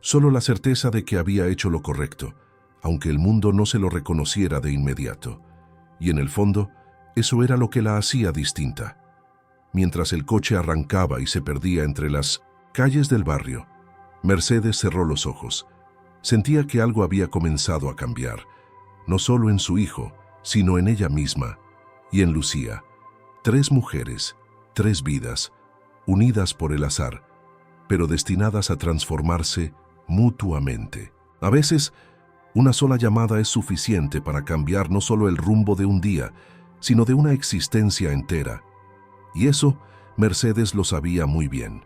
solo la certeza de que había hecho lo correcto, aunque el mundo no se lo reconociera de inmediato. Y en el fondo, eso era lo que la hacía distinta. Mientras el coche arrancaba y se perdía entre las calles del barrio, Mercedes cerró los ojos. Sentía que algo había comenzado a cambiar, no solo en su hijo, sino en ella misma y en Lucía. 3 mujeres, 3 vidas, unidas por el azar, pero destinadas a transformarse mutuamente. A veces, una sola llamada es suficiente para cambiar no solo el rumbo de un día, sino de una existencia entera. Y eso, Mercedes lo sabía muy bien.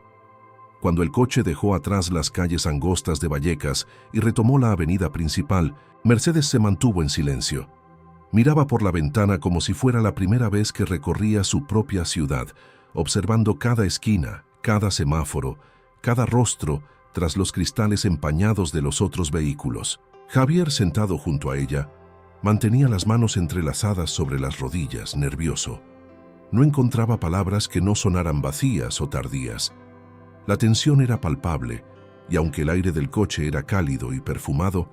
Cuando el coche dejó atrás las calles angostas de Vallecas y retomó la avenida principal, Mercedes se mantuvo en silencio. Miraba por la ventana como si fuera la primera vez que recorría su propia ciudad, observando cada esquina, cada semáforo, cada rostro tras los cristales empañados de los otros vehículos. Javier, sentado junto a ella, Mantenía las manos entrelazadas sobre las rodillas, nervioso. No encontraba palabras que no sonaran vacías o tardías. La tensión era palpable, y aunque el aire del coche era cálido y perfumado,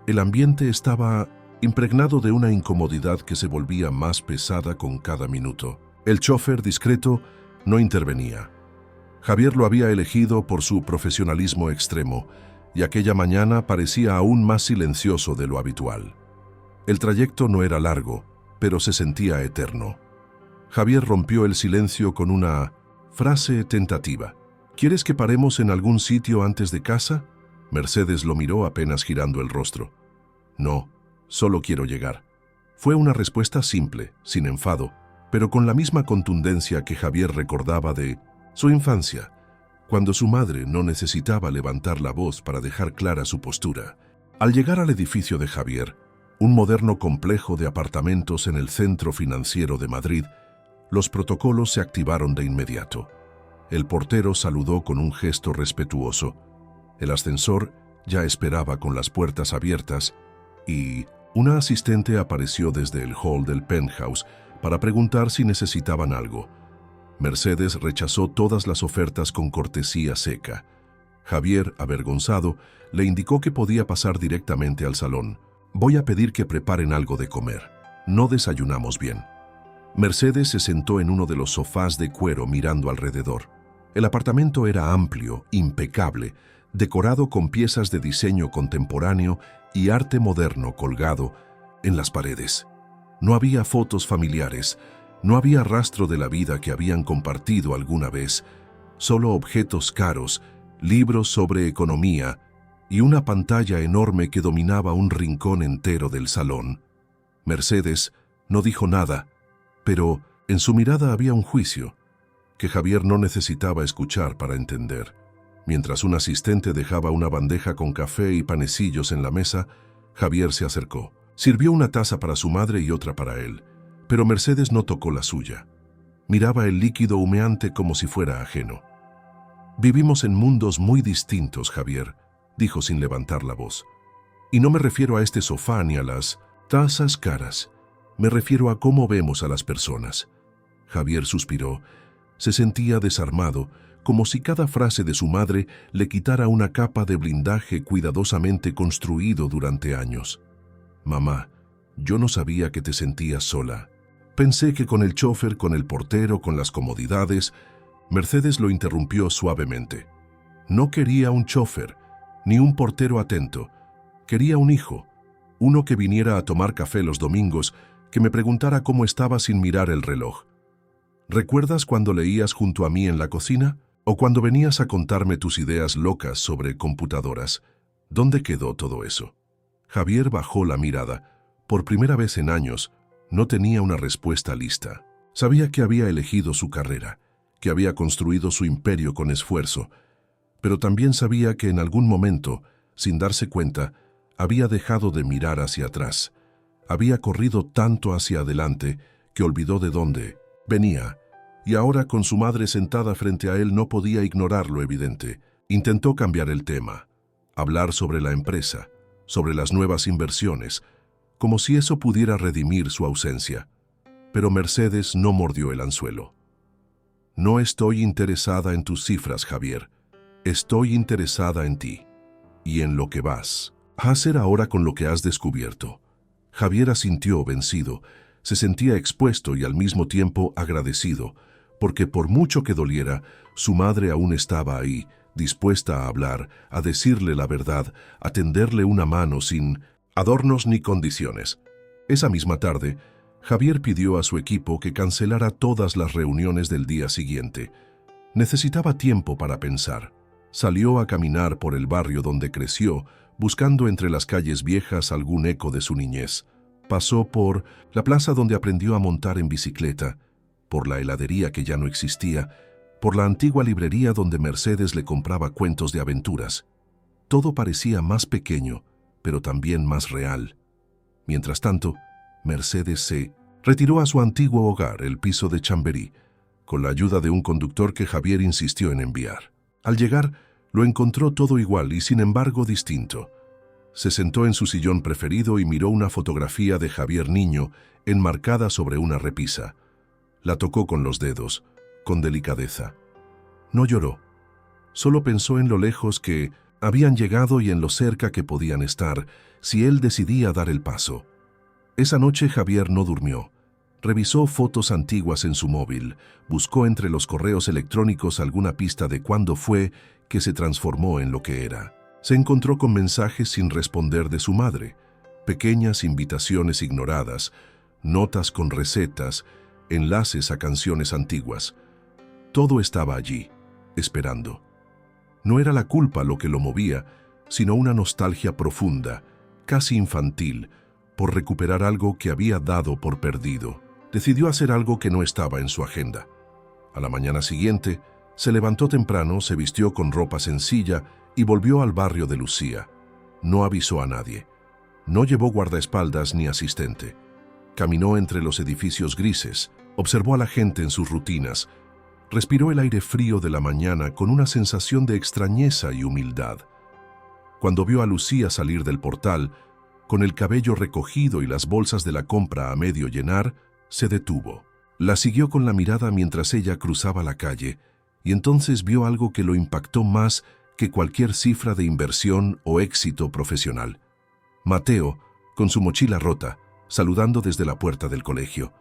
el ambiente estaba impregnado de una incomodidad que se volvía más pesada con cada minuto. El chofer, discreto, no intervenía. Javier lo había elegido por su profesionalismo extremo, y aquella mañana parecía aún más silencioso de lo habitual. El trayecto no era largo, pero se sentía eterno. Javier rompió el silencio con una frase tentativa. ¿Quieres que paremos en algún sitio antes de casa? Mercedes lo miró apenas girando el rostro. No, solo quiero llegar. Fue una respuesta simple, sin enfado, pero con la misma contundencia que Javier recordaba de su infancia, cuando su madre no necesitaba levantar la voz para dejar clara su postura. Al llegar al edificio de Javier, un moderno complejo de apartamentos en el centro financiero de Madrid, los protocolos se activaron de inmediato. El portero saludó con un gesto respetuoso. El ascensor ya esperaba con las puertas abiertas y una asistente apareció desde el hall del penthouse para preguntar si necesitaban algo. Mercedes rechazó todas las ofertas con cortesía seca. Javier, avergonzado, le indicó que podía pasar directamente al salón. Voy a pedir que preparen algo de comer. No desayunamos bien. Mercedes se sentó en uno de los sofás de cuero mirando alrededor. El apartamento era amplio, impecable, decorado con piezas de diseño contemporáneo y arte moderno colgado en las paredes. No había fotos familiares, no había rastro de la vida que habían compartido alguna vez, solo objetos caros, libros sobre economía y una pantalla enorme que dominaba un rincón entero del salón. Mercedes no dijo nada, pero en su mirada había un juicio que Javier no necesitaba escuchar para entender. Mientras un asistente dejaba una bandeja con café y panecillos en la mesa, Javier se acercó. Sirvió una taza para su madre y otra para él, pero Mercedes no tocó la suya. Miraba el líquido humeante como si fuera ajeno. Vivimos en mundos muy distintos, Javier, dijo sin levantar la voz. Y no me refiero a este sofá ni a las tazas caras. Me refiero a cómo vemos a las personas. Javier suspiró. Se sentía desarmado, como si cada frase de su madre le quitara una capa de blindaje cuidadosamente construido durante años. Mamá, yo no sabía que te sentías sola. Pensé que con el chofer, con el portero, con las comodidades. Mercedes lo interrumpió suavemente. No quería un chofer, ni un portero atento. Quería un hijo, uno que viniera a tomar café los domingos, que me preguntara cómo estaba sin mirar el reloj. ¿Recuerdas cuando leías junto a mí en la cocina? ¿O cuando venías a contarme tus ideas locas sobre computadoras? ¿Dónde quedó todo eso? Javier bajó la mirada. Por primera vez en años, no tenía una respuesta lista. Sabía que había elegido su carrera, que había construido su imperio con esfuerzo, pero también sabía que en algún momento, sin darse cuenta, había dejado de mirar hacia atrás. Había corrido tanto hacia adelante que olvidó de dónde venía, y ahora con su madre sentada frente a él no podía ignorar lo evidente. Intentó cambiar el tema, hablar sobre la empresa, sobre las nuevas inversiones, como si eso pudiera redimir su ausencia. Pero Mercedes no mordió el anzuelo. No estoy interesada en tus cifras, Javier. Estoy interesada en ti y en lo que vas a hacer ahora con lo que has descubierto. Javier asintió vencido. Se sentía expuesto y al mismo tiempo agradecido, porque por mucho que doliera, su madre aún estaba ahí, dispuesta a hablar, a decirle la verdad, a tenderle una mano sin adornos ni condiciones. Esa misma tarde, Javier pidió a su equipo que cancelara todas las reuniones del día siguiente. Necesitaba tiempo para pensar. Salió a caminar por el barrio donde creció, buscando entre las calles viejas algún eco de su niñez. Pasó por la plaza donde aprendió a montar en bicicleta, por la heladería que ya no existía, por la antigua librería donde Mercedes le compraba cuentos de aventuras. Todo parecía más pequeño, pero también más real. Mientras tanto, Mercedes se retiró a su antiguo hogar, el piso de Chamberí, con la ayuda de un conductor que Javier insistió en enviar. Al llegar, lo encontró todo igual y sin embargo distinto. Se sentó en su sillón preferido y miró una fotografía de Javier niño enmarcada sobre una repisa. La tocó con los dedos, con delicadeza. No lloró. Solo pensó en lo lejos que habían llegado y en lo cerca que podían estar si él decidía dar el paso. Esa noche Javier no durmió. Revisó fotos antiguas en su móvil, buscó entre los correos electrónicos alguna pista de cuándo fue que se transformó en lo que era. Se encontró con mensajes sin responder de su madre, pequeñas invitaciones ignoradas, notas con recetas, enlaces a canciones antiguas. Todo estaba allí, esperando. No era la culpa lo que lo movía, sino una nostalgia profunda, casi infantil, por recuperar algo que había dado por perdido. Decidió hacer algo que no estaba en su agenda. A la mañana siguiente, se levantó temprano, se vistió con ropa sencilla y volvió al barrio de Lucía. No avisó a nadie. No llevó guardaespaldas ni asistente. Caminó entre los edificios grises, observó a la gente en sus rutinas, respiró el aire frío de la mañana con una sensación de extrañeza y humildad. Cuando vio a Lucía salir del portal, con el cabello recogido y las bolsas de la compra a medio llenar, se detuvo. La siguió con la mirada mientras ella cruzaba la calle, y entonces vio algo que lo impactó más que cualquier cifra de inversión o éxito profesional. Mateo, con su mochila rota, saludando desde la puerta del colegio.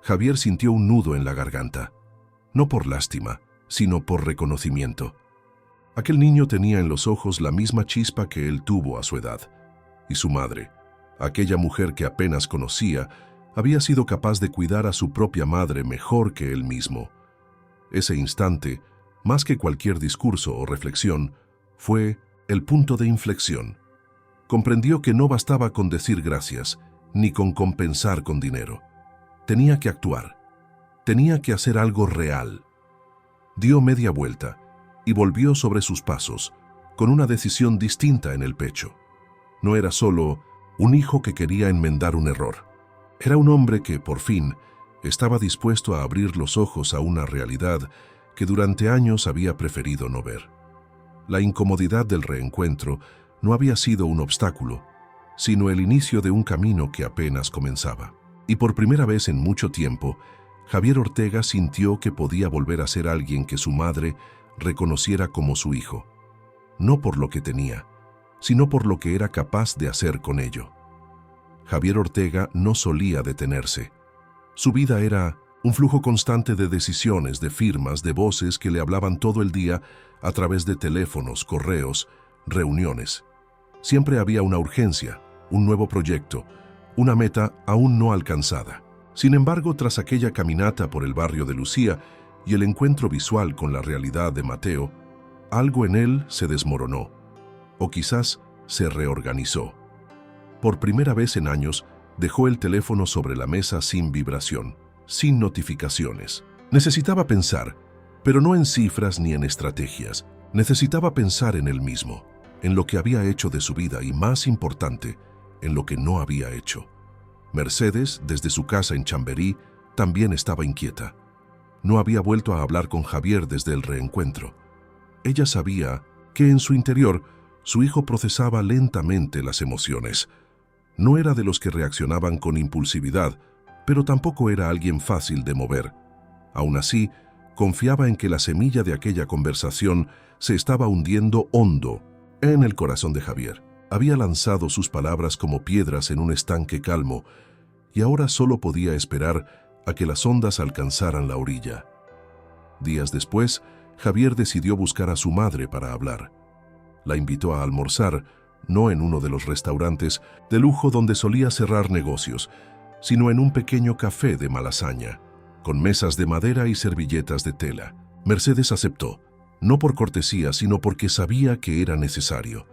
Javier sintió un nudo en la garganta, no por lástima, sino por reconocimiento. Aquel niño tenía en los ojos la misma chispa que él tuvo a su edad, y su madre, aquella mujer que apenas conocía, había sido capaz de cuidar a su propia madre mejor que él mismo. Ese instante, más que cualquier discurso o reflexión, fue el punto de inflexión. Comprendió que no bastaba con decir gracias, ni con compensar con dinero. Tenía que actuar. Tenía que hacer algo real. Dio media vuelta y volvió sobre sus pasos, con una decisión distinta en el pecho. No era solo un hijo que quería enmendar un error. Era un hombre que, por fin, estaba dispuesto a abrir los ojos a una realidad que durante años había preferido no ver. La incomodidad del reencuentro no había sido un obstáculo, sino el inicio de un camino que apenas comenzaba. Y por primera vez en mucho tiempo, Javier Ortega sintió que podía volver a ser alguien que su madre reconociera como su hijo, no por lo que tenía, sino por lo que era capaz de hacer con ello. Javier Ortega no solía detenerse. Su vida era un flujo constante de decisiones, de firmas, de voces que le hablaban todo el día a través de teléfonos, correos, reuniones. Siempre había una urgencia, un nuevo proyecto, una meta aún no alcanzada. Sin embargo, tras aquella caminata por el barrio de Lucía y el encuentro visual con la realidad de Mateo, algo en él se desmoronó, o quizás se reorganizó. Por primera vez en años, dejó el teléfono sobre la mesa sin vibración, sin notificaciones. Necesitaba pensar, pero no en cifras ni en estrategias. Necesitaba pensar en él mismo, en lo que había hecho de su vida y, más importante, en lo que no había hecho. Mercedes, desde su casa en Chamberí, también estaba inquieta. No había vuelto a hablar con Javier desde el reencuentro. Ella sabía que en su interior su hijo procesaba lentamente las emociones. No era de los que reaccionaban con impulsividad, pero tampoco era alguien fácil de mover. Aún así, confiaba en que la semilla de aquella conversación se estaba hundiendo hondo en el corazón de Javier. Había lanzado sus palabras como piedras en un estanque calmo, y ahora solo podía esperar a que las ondas alcanzaran la orilla. Días después, Javier decidió buscar a su madre para hablar. La invitó a almorzar, no en uno de los restaurantes de lujo donde solía cerrar negocios, sino en un pequeño café de Malasaña, con mesas de madera y servilletas de tela. Mercedes aceptó, no por cortesía, sino porque sabía que era necesario.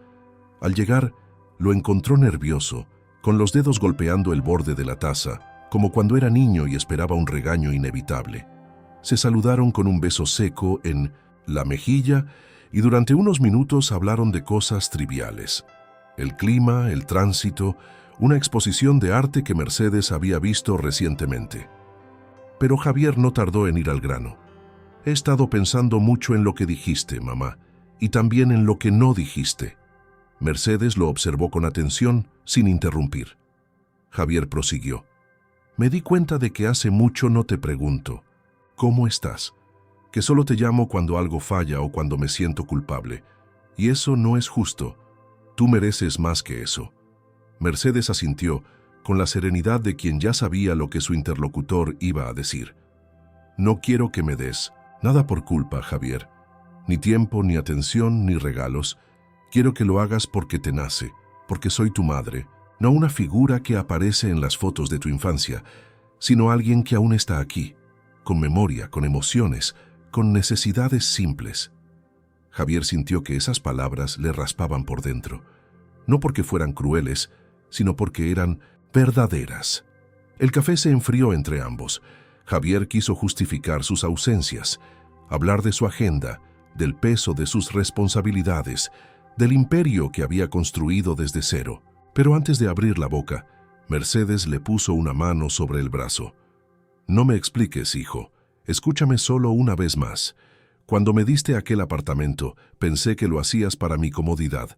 Al llegar, lo encontró nervioso, con los dedos golpeando el borde de la taza, como cuando era niño y esperaba un regaño inevitable. Se saludaron con un beso seco en la mejilla y durante unos minutos hablaron de cosas triviales. El clima, el tránsito, una exposición de arte que Mercedes había visto recientemente. Pero Javier no tardó en ir al grano. He estado pensando mucho en lo que dijiste, mamá, y también en lo que no dijiste. Mercedes lo observó con atención, sin interrumpir. Javier prosiguió. Me di cuenta de que hace mucho no te pregunto, ¿cómo estás? Que solo te llamo cuando algo falla o cuando me siento culpable. Y eso no es justo. Tú mereces más que eso. Mercedes asintió, con la serenidad de quien ya sabía lo que su interlocutor iba a decir. No quiero que me des nada por culpa, Javier. Ni tiempo, ni atención, ni regalos. Quiero que lo hagas porque te nace, porque soy tu madre, no una figura que aparece en las fotos de tu infancia, sino alguien que aún está aquí, con memoria, con emociones, con necesidades simples. Javier sintió que esas palabras le raspaban por dentro, no porque fueran crueles, sino porque eran verdaderas. El café se enfrió entre ambos. Javier quiso justificar sus ausencias, hablar de su agenda, del peso de sus responsabilidades, del imperio que había construido desde cero. Pero antes de abrir la boca, Mercedes le puso una mano sobre el brazo. No me expliques, hijo. Escúchame solo una vez más. Cuando me diste aquel apartamento, pensé que lo hacías para mi comodidad.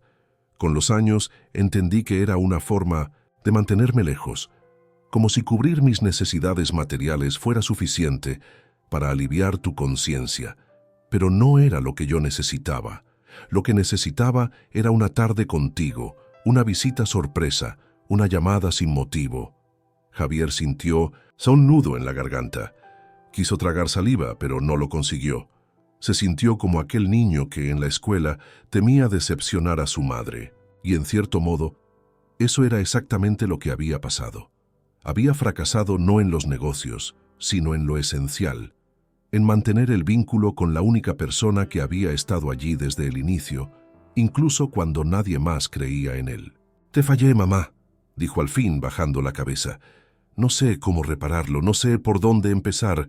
Con los años, entendí que era una forma de mantenerme lejos, como si cubrir mis necesidades materiales fuera suficiente para aliviar tu conciencia. Pero no era lo que yo necesitaba. Lo que necesitaba era una tarde contigo, una visita sorpresa, una llamada sin motivo. Javier sintió un nudo en la garganta. Quiso tragar saliva, pero no lo consiguió. Se sintió como aquel niño que en la escuela temía decepcionar a su madre. Y en cierto modo, eso era exactamente lo que había pasado. Había fracasado no en los negocios, sino en lo esencial, en mantener el vínculo con la única persona que había estado allí desde el inicio, incluso cuando nadie más creía en él. «Te fallé, mamá», dijo al fin, bajando la cabeza. «No sé cómo repararlo, no sé por dónde empezar».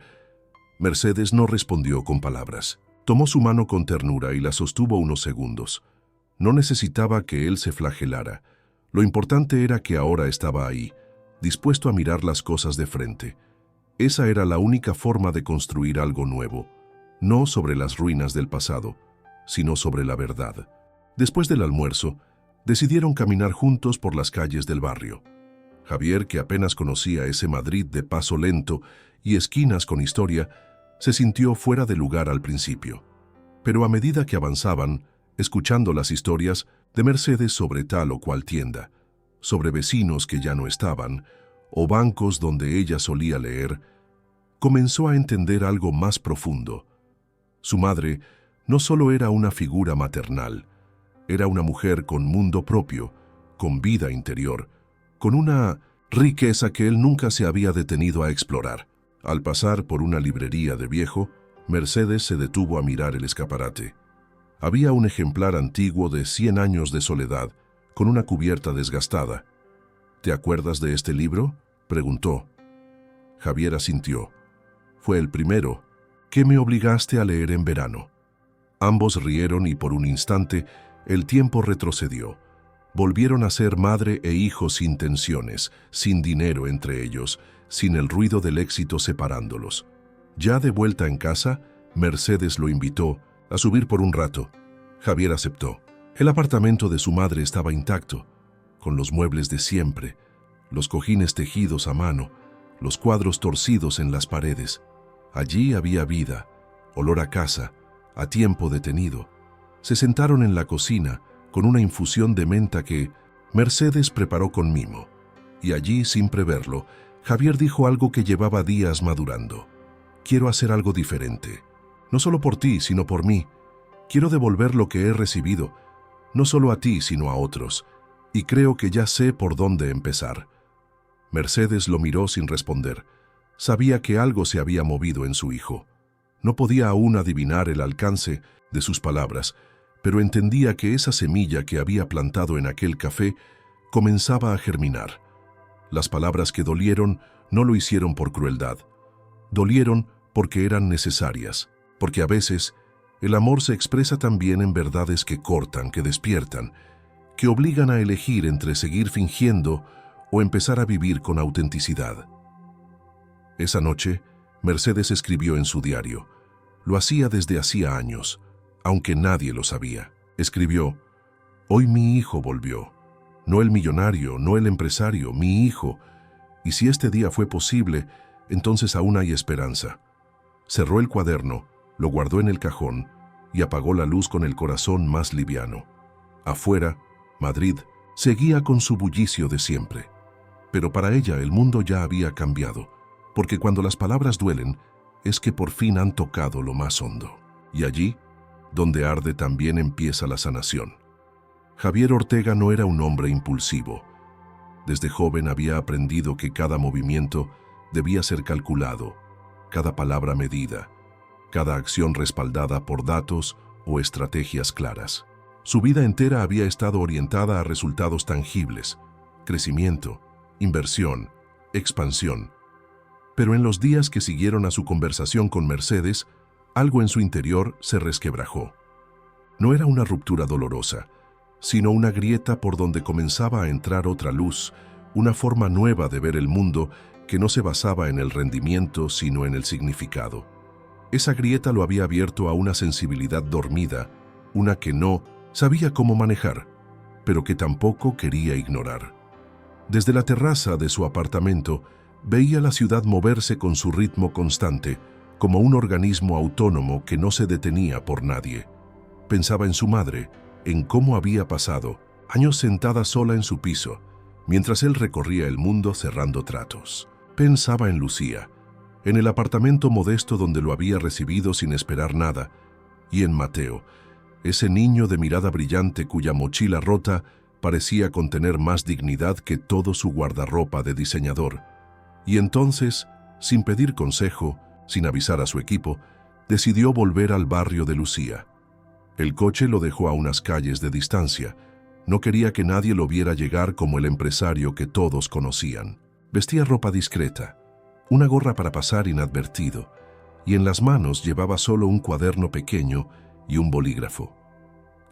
Mercedes no respondió con palabras. Tomó su mano con ternura y la sostuvo unos segundos. No necesitaba que él se flagelara. Lo importante era que ahora estaba ahí, dispuesto a mirar las cosas de frente. Esa era la única forma de construir algo nuevo, no sobre las ruinas del pasado, sino sobre la verdad. Después del almuerzo, decidieron caminar juntos por las calles del barrio. Javier, que apenas conocía ese Madrid de paso lento y esquinas con historia, se sintió fuera de lugar al principio. Pero a medida que avanzaban, escuchando las historias de Mercedes sobre tal o cual tienda, sobre vecinos que ya no estaban, o bancos donde ella solía leer, comenzó a entender algo más profundo. Su madre no solo era una figura maternal, era una mujer con mundo propio, con vida interior, con una riqueza que él nunca se había detenido a explorar. Al pasar por una librería de viejo, Mercedes se detuvo a mirar el escaparate. Había un ejemplar antiguo de 100 años de soledad, con una cubierta desgastada. «¿Te acuerdas de este libro?», preguntó. Javier asintió. «Fue el primero que me obligaste a leer en verano». Ambos rieron y por un instante el tiempo retrocedió. Volvieron a ser madre e hijo sin tensiones, sin dinero entre ellos, sin el ruido del éxito separándolos. Ya de vuelta en casa, Mercedes lo invitó a subir por un rato. Javier aceptó. El apartamento de su madre estaba intacto, con los muebles de siempre, los cojines tejidos a mano, los cuadros torcidos en las paredes. Allí había vida, olor a casa, a tiempo detenido. Se sentaron en la cocina con una infusión de menta que Mercedes preparó con mimo. Y allí, sin preverlo, Javier dijo algo que llevaba días madurando. «Quiero hacer algo diferente. No solo por ti, sino por mí. Quiero devolver lo que he recibido, no solo a ti, sino a otros. Y creo que ya sé por dónde empezar». Mercedes lo miró sin responder. Sabía que algo se había movido en su hijo. No podía aún adivinar el alcance de sus palabras, pero entendía que esa semilla que había plantado en aquel café comenzaba a germinar. Las palabras que dolieron no lo hicieron por crueldad. Dolieron porque eran necesarias, porque a veces el amor se expresa también en verdades que cortan, que despiertan, que obligan a elegir entre seguir fingiendo o empezar a vivir con autenticidad. Esa noche, Mercedes escribió en su diario. Lo hacía desde hacía años, aunque nadie lo sabía. Escribió: Hoy mi hijo volvió. No el millonario, no el empresario, mi hijo. Y si este día fue posible, entonces aún hay esperanza. Cerró el cuaderno, lo guardó en el cajón y apagó la luz con el corazón más liviano. Afuera, Madrid seguía con su bullicio de siempre. Pero para ella el mundo ya había cambiado, porque cuando las palabras duelen, es que por fin han tocado lo más hondo. Y allí, donde arde, también empieza la sanación. Javier Ortega no era un hombre impulsivo. Desde joven había aprendido que cada movimiento debía ser calculado, cada palabra medida, cada acción respaldada por datos o estrategias claras. Su vida entera había estado orientada a resultados tangibles, crecimiento, inversión, expansión. Pero en los días que siguieron a su conversación con Mercedes, algo en su interior se resquebrajó. No era una ruptura dolorosa, sino una grieta por donde comenzaba a entrar otra luz, una forma nueva de ver el mundo que no se basaba en el rendimiento, sino en el significado. Esa grieta lo había abierto a una sensibilidad dormida, una que no sabía cómo manejar, pero que tampoco quería ignorar. Desde la terraza de su apartamento, veía la ciudad moverse con su ritmo constante, como un organismo autónomo que no se detenía por nadie. Pensaba en su madre, en cómo había pasado años sentada sola en su piso, mientras él recorría el mundo cerrando tratos. Pensaba en Lucía, en el apartamento modesto donde lo había recibido sin esperar nada, y en Mateo, ese niño de mirada brillante cuya mochila rota parecía contener más dignidad que todo su guardarropa de diseñador. Y entonces, sin pedir consejo, sin avisar a su equipo, decidió volver al barrio de Lucía. El coche lo dejó a unas calles de distancia. No quería que nadie lo viera llegar como el empresario que todos conocían. Vestía ropa discreta, una gorra para pasar inadvertido, y en las manos llevaba solo un cuaderno pequeño y un bolígrafo.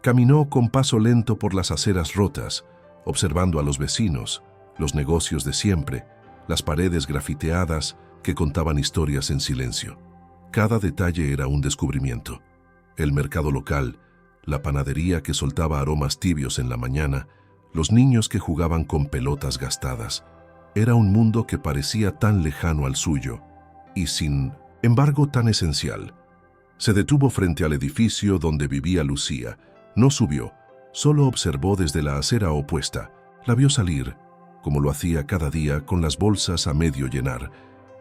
Caminó con paso lento por las aceras rotas, observando a los vecinos, los negocios de siempre, las paredes grafiteadas que contaban historias en silencio. Cada detalle era un descubrimiento. El mercado local, la panadería que soltaba aromas tibios en la mañana, los niños que jugaban con pelotas gastadas. Era un mundo que parecía tan lejano al suyo y, sin embargo, tan esencial. Se detuvo frente al edificio donde vivía Lucía. No subió, solo observó desde la acera opuesta. La vio salir, como lo hacía cada día, con las bolsas a medio llenar,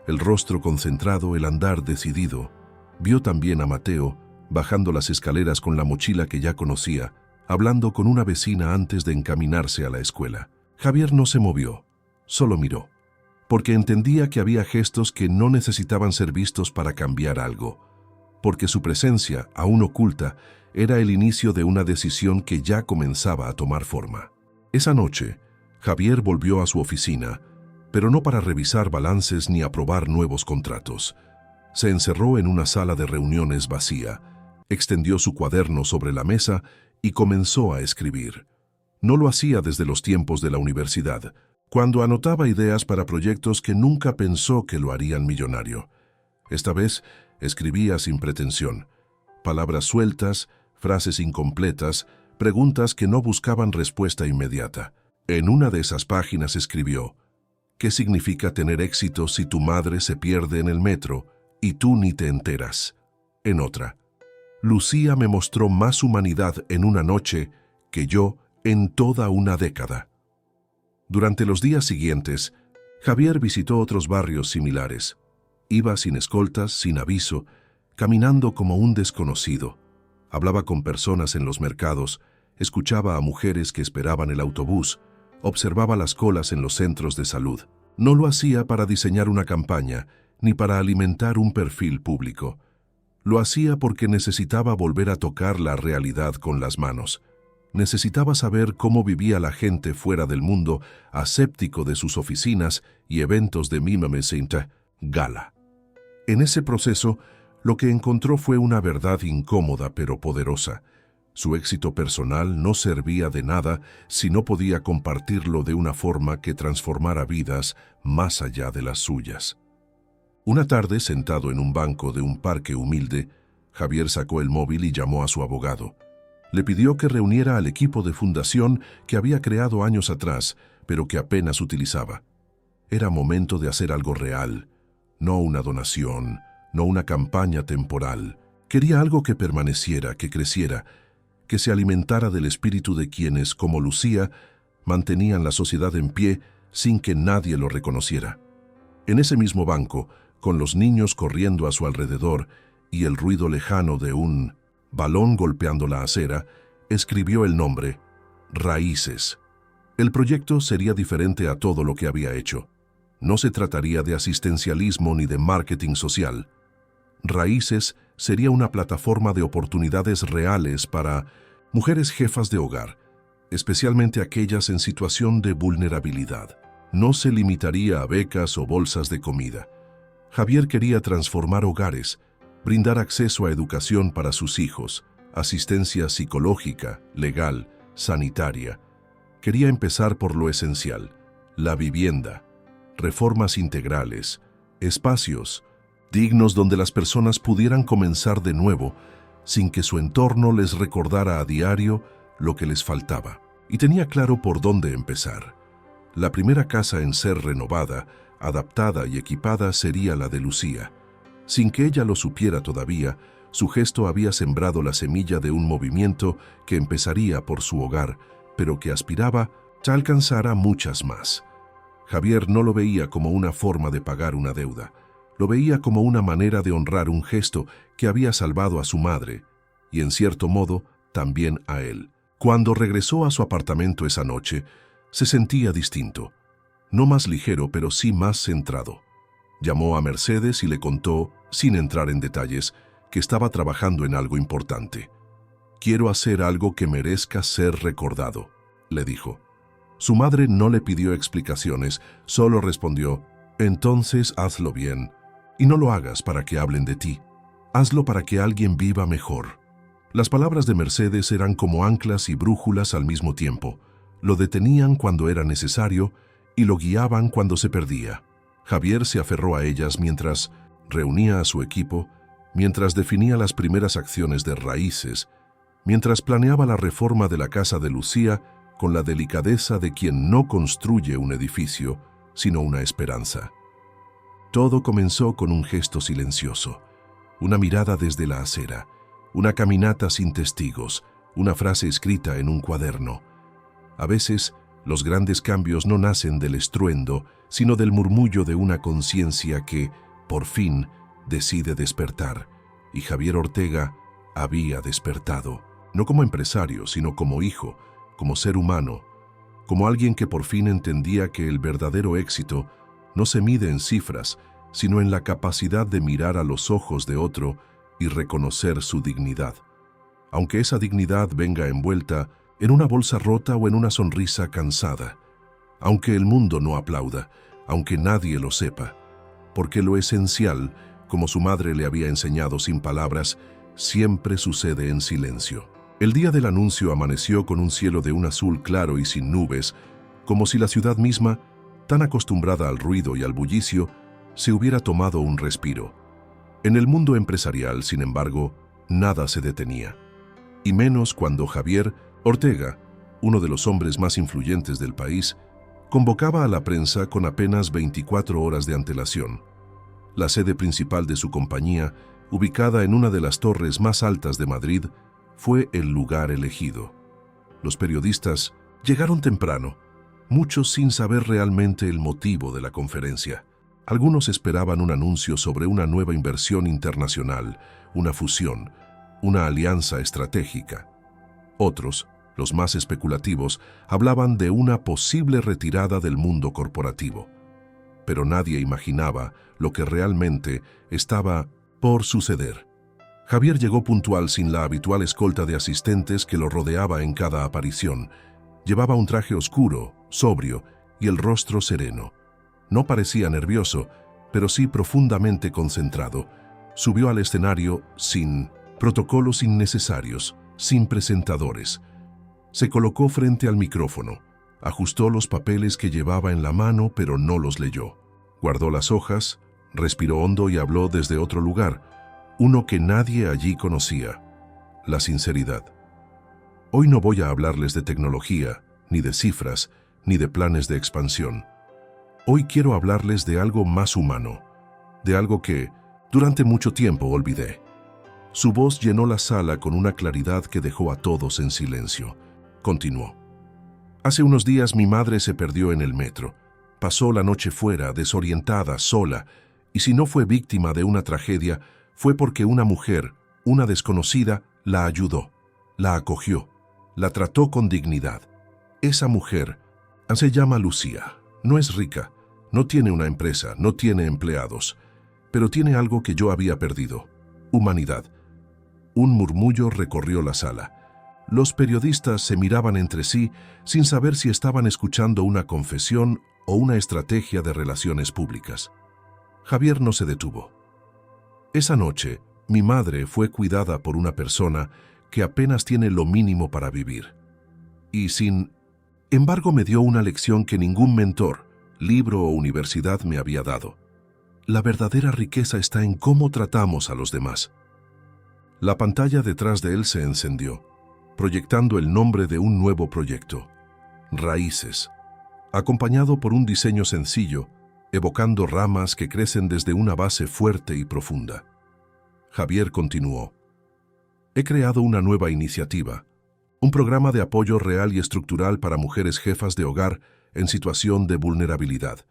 el rostro concentrado, el andar decidido. Vio también a Mateo, bajando las escaleras con la mochila que ya conocía, hablando con una vecina antes de encaminarse a la escuela. Javier no se movió, solo miró, porque entendía que había gestos que no necesitaban ser vistos para cambiar algo, porque su presencia, aún oculta, era el inicio de una decisión que ya comenzaba a tomar forma. Esa noche, Javier volvió a su oficina, pero no para revisar balances ni aprobar nuevos contratos. Se encerró en una sala de reuniones vacía, extendió su cuaderno sobre la mesa y comenzó a escribir. No lo hacía desde los tiempos de la universidad, cuando anotaba ideas para proyectos que nunca pensó que lo harían millonario. Esta vez escribía sin pretensión, palabras sueltas, frases incompletas, preguntas que no buscaban respuesta inmediata. En una de esas páginas escribió: ¿qué significa tener éxito si tu madre se pierde en el metro y tú ni te enteras? En otra: Lucía me mostró más humanidad en una noche que yo en toda una década. Durante los días siguientes, Javier visitó otros barrios similares. Iba sin escoltas, sin aviso, caminando como un desconocido. Hablaba con personas en los mercados, escuchaba a mujeres que esperaban el autobús, observaba las colas en los centros de salud. No lo hacía para diseñar una campaña, ni para alimentar un perfil público. Lo hacía porque necesitaba volver a tocar la realidad con las manos. Necesitaba saber cómo vivía la gente fuera del mundo aséptico de sus oficinas y eventos de Mime Saint Gala. En ese proceso, lo que encontró fue una verdad incómoda pero poderosa. Su éxito personal no servía de nada si no podía compartirlo de una forma que transformara vidas más allá de las suyas. Una tarde, sentado en un banco de un parque humilde, Javier sacó el móvil y llamó a su abogado. Le pidió que reuniera al equipo de fundación que había creado años atrás, pero que apenas utilizaba. Era momento de hacer algo real, no una donación, no una campaña temporal. Quería algo que permaneciera, que creciera, que se alimentara del espíritu de quienes, como Lucía, mantenían la sociedad en pie sin que nadie lo reconociera. En ese mismo banco, con los niños corriendo a su alrededor y el ruido lejano de un balón golpeando la acera, escribió el nombre, Raíces. El proyecto sería diferente a todo lo que había hecho. No se trataría de asistencialismo ni de marketing social. Raíces sería una plataforma de oportunidades reales para mujeres jefas de hogar, especialmente aquellas en situación de vulnerabilidad. No se limitaría a becas o bolsas de comida. Javier quería transformar hogares, brindar acceso a educación para sus hijos, asistencia psicológica, legal, sanitaria. Quería empezar por lo esencial, la vivienda, reformas integrales, espacios dignos donde las personas pudieran comenzar de nuevo sin que su entorno les recordara a diario lo que les faltaba. Y tenía claro por dónde empezar. La primera casa en ser renovada, adaptada y equipada sería la de Lucía. Sin que ella lo supiera todavía, su gesto había sembrado la semilla de un movimiento que empezaría por su hogar, pero que aspiraba a alcanzar a muchas más. Javier no lo veía como una forma de pagar una deuda. Lo veía como una manera de honrar un gesto que había salvado a su madre, y en cierto modo también a él. Cuando regresó a su apartamento esa noche, se sentía distinto. No más ligero, pero sí más centrado. Llamó a Mercedes y le contó, sin entrar en detalles, que estaba trabajando en algo importante. «Quiero hacer algo que merezca ser recordado», le dijo. Su madre no le pidió explicaciones, solo respondió, «Entonces hazlo bien, y no lo hagas para que hablen de ti. Hazlo para que alguien viva mejor». Las palabras de Mercedes eran como anclas y brújulas al mismo tiempo. Lo detenían cuando era necesario y lo guiaban cuando se perdía. Javier se aferró a ellas mientras reunía a su equipo, mientras definía las primeras acciones de Raíces, mientras planeaba la reforma de la casa de Lucía con la delicadeza de quien no construye un edificio, sino una esperanza. Todo comenzó con un gesto silencioso, una mirada desde la acera, una caminata sin testigos, una frase escrita en un cuaderno. A veces, los grandes cambios no nacen del estruendo, sino del murmullo de una conciencia que, por fin, decide despertar. Y Javier Ortega había despertado, no como empresario, sino como hijo, como ser humano, como alguien que por fin entendía que el verdadero éxito no se mide en cifras, sino en la capacidad de mirar a los ojos de otro y reconocer su dignidad. Aunque esa dignidad venga envuelta en una bolsa rota o en una sonrisa cansada, aunque el mundo no aplauda, aunque nadie lo sepa, porque lo esencial, como su madre le había enseñado sin palabras, siempre sucede en silencio. El día del anuncio amaneció con un cielo de un azul claro y sin nubes, como si la ciudad misma, tan acostumbrada al ruido y al bullicio, se hubiera tomado un respiro. En el mundo empresarial, sin embargo, nada se detenía. Y menos cuando Javier Ortega, uno de los hombres más influyentes del país, convocaba a la prensa con apenas 24 horas de antelación. La sede principal de su compañía, ubicada en una de las torres más altas de Madrid, fue el lugar elegido. Los periodistas llegaron temprano, muchos sin saber realmente el motivo de la conferencia. Algunos esperaban un anuncio sobre una nueva inversión internacional, una fusión, una alianza estratégica. Otros, los más especulativos, hablaban de una posible retirada del mundo corporativo. Pero nadie imaginaba lo que realmente estaba por suceder. Javier llegó puntual sin la habitual escolta de asistentes que lo rodeaba en cada aparición. Llevaba un traje oscuro, sobrio y el rostro sereno. No parecía nervioso, pero sí profundamente concentrado. Subió al escenario sin protocolos innecesarios, sin presentadores. Se colocó frente al micrófono, ajustó los papeles que llevaba en la mano, pero no los leyó. Guardó las hojas, respiró hondo y habló desde otro lugar, uno que nadie allí conocía: la sinceridad. Hoy no voy a hablarles de tecnología, ni de cifras, ni de planes de expansión. Hoy quiero hablarles de algo más humano, de algo que, durante mucho tiempo, olvidé. Su voz llenó la sala con una claridad que dejó a todos en silencio. Continuó. Hace unos días mi madre se perdió en el metro. Pasó la noche fuera, desorientada, sola, y si no fue víctima de una tragedia, fue porque una mujer, una desconocida, la ayudó, la acogió, la trató con dignidad. Esa mujer se llama Lucía. No es rica, no tiene una empresa, no tiene empleados, pero tiene algo que yo había perdido: humanidad. Un murmullo recorrió la sala. Los periodistas se miraban entre sí sin saber si estaban escuchando una confesión o una estrategia de relaciones públicas. Javier no se detuvo. Esa noche, mi madre fue cuidada por una persona que apenas tiene lo mínimo para vivir. Y sin embargo me dio una lección que ningún mentor, libro o universidad me había dado. La verdadera riqueza está en cómo tratamos a los demás. La pantalla detrás de él se encendió, proyectando el nombre de un nuevo proyecto: Raíces, acompañado por un diseño sencillo, evocando ramas que crecen desde una base fuerte y profunda. Javier continuó. He creado una nueva iniciativa, un programa de apoyo real y estructural para mujeres jefas de hogar en situación de vulnerabilidad.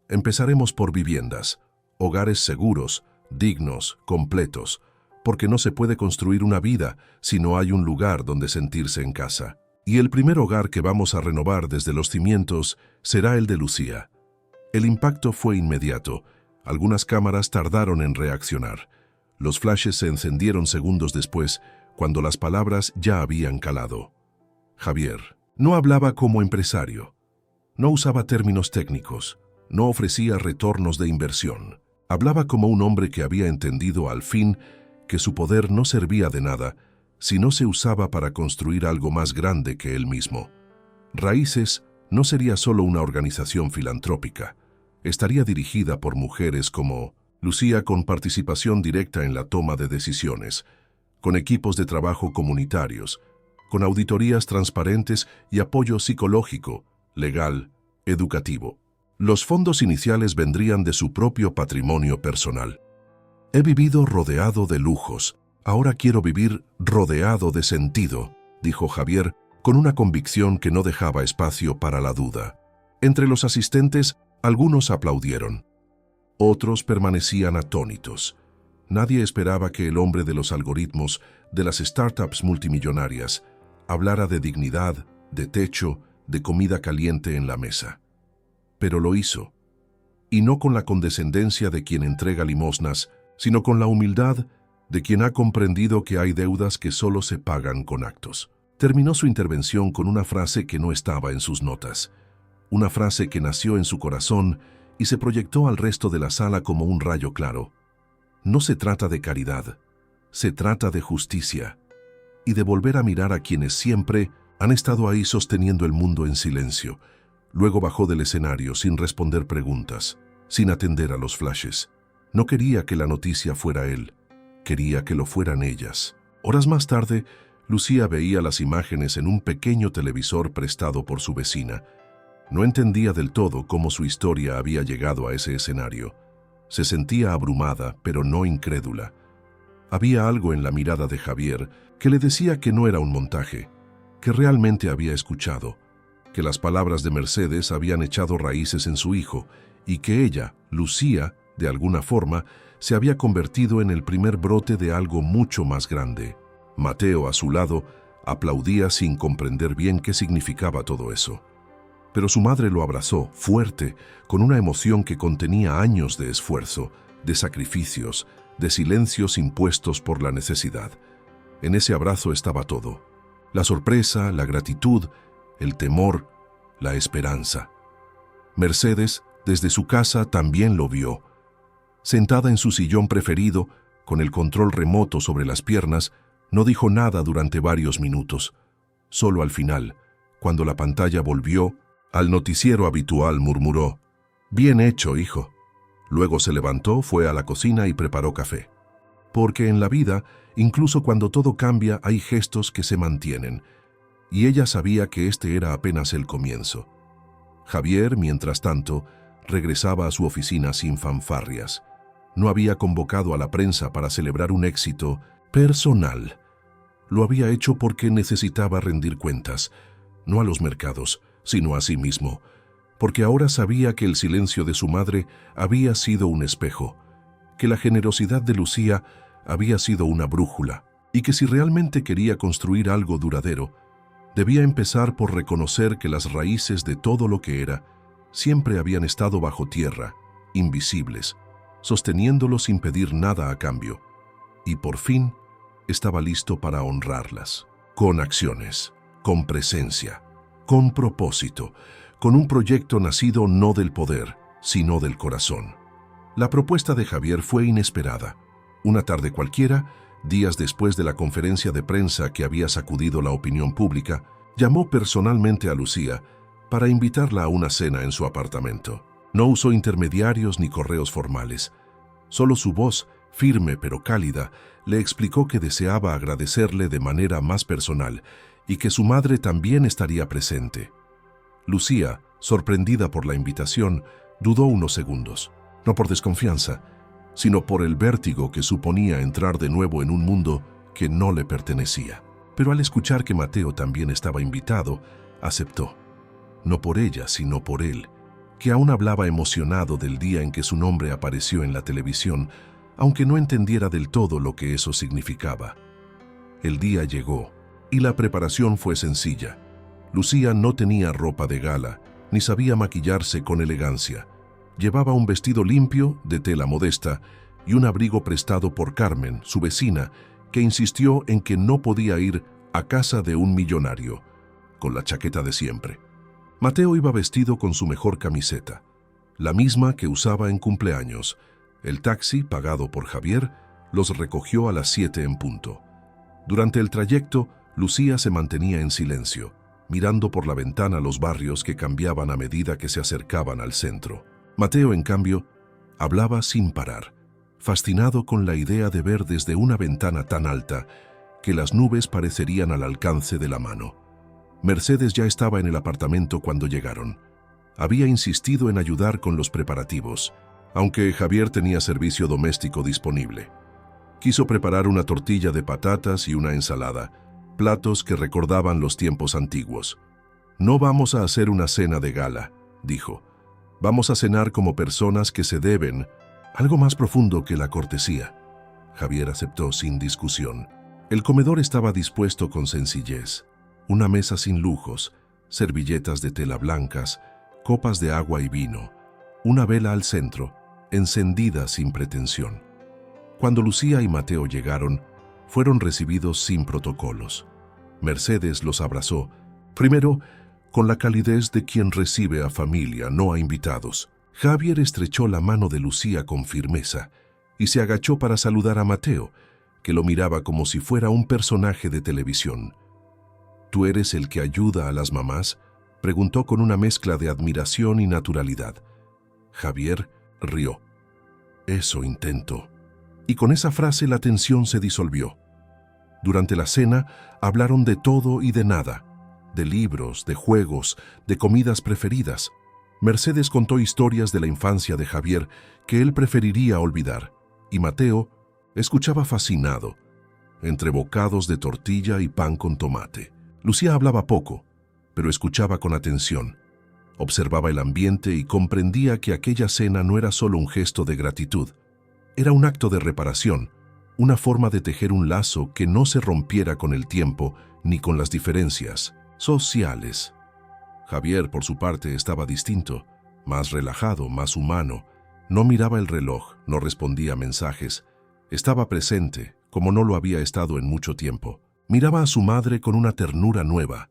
Empezaremos por viviendas, hogares seguros, dignos, completos, porque no se puede construir una vida si no hay un lugar donde sentirse en casa. Y el primer hogar que vamos a renovar desde los cimientos será el de Lucía. El impacto fue inmediato. Algunas cámaras tardaron en reaccionar. Los flashes se encendieron segundos después, cuando las palabras ya habían calado. Javier no hablaba como empresario. No usaba términos técnicos. No ofrecía retornos de inversión. Hablaba como un hombre que había entendido al fin que su poder no servía de nada si no se usaba para construir algo más grande que él mismo. Raíces no sería solo una organización filantrópica. Estaría dirigida por mujeres como Lucía, con participación directa en la toma de decisiones, con equipos de trabajo comunitarios, con auditorías transparentes y apoyo psicológico, legal, educativo. Los fondos iniciales vendrían de su propio patrimonio personal. He vivido rodeado de lujos. Ahora quiero vivir rodeado de sentido, dijo Javier, con una convicción que no dejaba espacio para la duda. Entre los asistentes, algunos aplaudieron. Otros permanecían atónitos. Nadie esperaba que el hombre de los algoritmos, de las startups multimillonarias, hablara de dignidad, de techo, de comida caliente en la mesa. Pero lo hizo. Y no con la condescendencia de quien entrega limosnas, sino con la humildad de quien ha comprendido que hay deudas que solo se pagan con actos. Terminó su intervención con una frase que no estaba en sus notas, una frase que nació en su corazón y se proyectó al resto de la sala como un rayo claro. No se trata de caridad, se trata de justicia y de volver a mirar a quienes siempre han estado ahí sosteniendo el mundo en silencio. Luego bajó del escenario sin responder preguntas, sin atender a los flashes. No quería que la noticia fuera él, quería que lo fueran ellas. Horas más tarde, Lucía veía las imágenes en un pequeño televisor prestado por su vecina. No entendía del todo cómo su historia había llegado a ese escenario. Se sentía abrumada, pero no incrédula. Había algo en la mirada de Javier que le decía que no era un montaje, que realmente había escuchado, que las palabras de Mercedes habían echado raíces en su hijo y que ella, Lucía, de alguna forma, se había convertido en el primer brote de algo mucho más grande. Mateo, a su lado, aplaudía sin comprender bien qué significaba todo eso. Pero su madre lo abrazó, fuerte, con una emoción que contenía años de esfuerzo, de sacrificios, de silencios impuestos por la necesidad. En ese abrazo estaba todo: la sorpresa, la gratitud, el temor, la esperanza. Mercedes, desde su casa, también lo vio. Sentada en su sillón preferido, con el control remoto sobre las piernas, no dijo nada durante varios minutos. Solo al final, cuando la pantalla volvió, al noticiero habitual murmuró: «Bien hecho, hijo». Luego se levantó, fue a la cocina y preparó café. Porque en la vida, incluso cuando todo cambia, hay gestos que se mantienen. y ella sabía que este era apenas el comienzo. Javier, mientras tanto, regresaba a su oficina sin fanfarrias. No había convocado a la prensa para celebrar un éxito personal. Lo había hecho porque necesitaba rendir cuentas, no a los mercados, sino a sí mismo, porque ahora sabía que el silencio de su madre había sido un espejo, que la generosidad de Lucía había sido una brújula, y que si realmente quería construir algo duradero, debía empezar por reconocer que las raíces de todo lo que era siempre habían estado bajo tierra, invisibles, sosteniéndolo sin pedir nada a cambio, y por fin estaba listo para honrarlas, con acciones, con presencia, con propósito, con un proyecto nacido no del poder, sino del corazón. La propuesta de Javier fue inesperada. Una tarde cualquiera, días después de la conferencia de prensa que había sacudido la opinión pública, llamó personalmente a Lucía para invitarla a una cena en su apartamento. No usó intermediarios ni correos formales. Solo su voz, firme pero cálida, le explicó que deseaba agradecerle de manera más personal y que su madre también estaría presente. Lucía, sorprendida por la invitación, dudó unos segundos, no por desconfianza, sino por el vértigo que suponía entrar de nuevo en un mundo que no le pertenecía. Pero al escuchar que Mateo también estaba invitado, aceptó, no por ella, sino por él, que aún hablaba emocionado del día en que su nombre apareció en la televisión, aunque no entendiera del todo lo que eso significaba. El día llegó, y la preparación fue sencilla. Lucía no tenía ropa de gala, ni sabía maquillarse con elegancia. Llevaba un vestido limpio, de tela modesta, y un abrigo prestado por Carmen, su vecina, que insistió en que no podía ir a casa de un millonario, con la chaqueta de siempre. Mateo iba vestido con su mejor camiseta, la misma que usaba en cumpleaños. El taxi, pagado por Javier, los recogió a las 7 en punto. Durante el trayecto, Lucía se mantenía en silencio, mirando por la ventana los barrios que cambiaban a medida que se acercaban al centro. Mateo, en cambio, hablaba sin parar, fascinado con la idea de ver desde una ventana tan alta que las nubes parecerían al alcance de la mano. Mercedes ya estaba en el apartamento cuando llegaron. Había insistido en ayudar con los preparativos, aunque Javier tenía servicio doméstico disponible. Quiso preparar una tortilla de patatas y una ensalada, platos que recordaban los tiempos antiguos. «No vamos a hacer una cena de gala», dijo. «Vamos a cenar como personas que se deben, algo más profundo que la cortesía». Javier aceptó sin discusión. El comedor estaba dispuesto con sencillez. Una mesa sin lujos, servilletas de tela blancas, copas de agua y vino, una vela al centro, encendida sin pretensión. Cuando Lucía y Mateo llegaron, fueron recibidos sin protocolos. Mercedes los abrazó, primero con la calidez de quien recibe a familia, no a invitados. Javier estrechó la mano de Lucía con firmeza y se agachó para saludar a Mateo, que lo miraba como si fuera un personaje de televisión. «¿Tú eres el que ayuda a las mamás?», preguntó con una mezcla de admiración y naturalidad. Javier rió. «Eso intento». Y con esa frase la tensión se disolvió. Durante la cena hablaron de todo y de nada, de libros, de juegos, de comidas preferidas. Mercedes contó historias de la infancia de Javier que él preferiría olvidar, y Mateo escuchaba fascinado, entre bocados de tortilla y pan con tomate. Lucía hablaba poco, pero escuchaba con atención. Observaba el ambiente y comprendía que aquella cena no era solo un gesto de gratitud. Era un acto de reparación, una forma de tejer un lazo que no se rompiera con el tiempo ni con las diferencias sociales. Javier, por su parte, estaba distinto, más relajado, más humano. No miraba el reloj, no respondía a mensajes. Estaba presente, como no lo había estado en mucho tiempo. Miraba a su madre con una ternura nueva,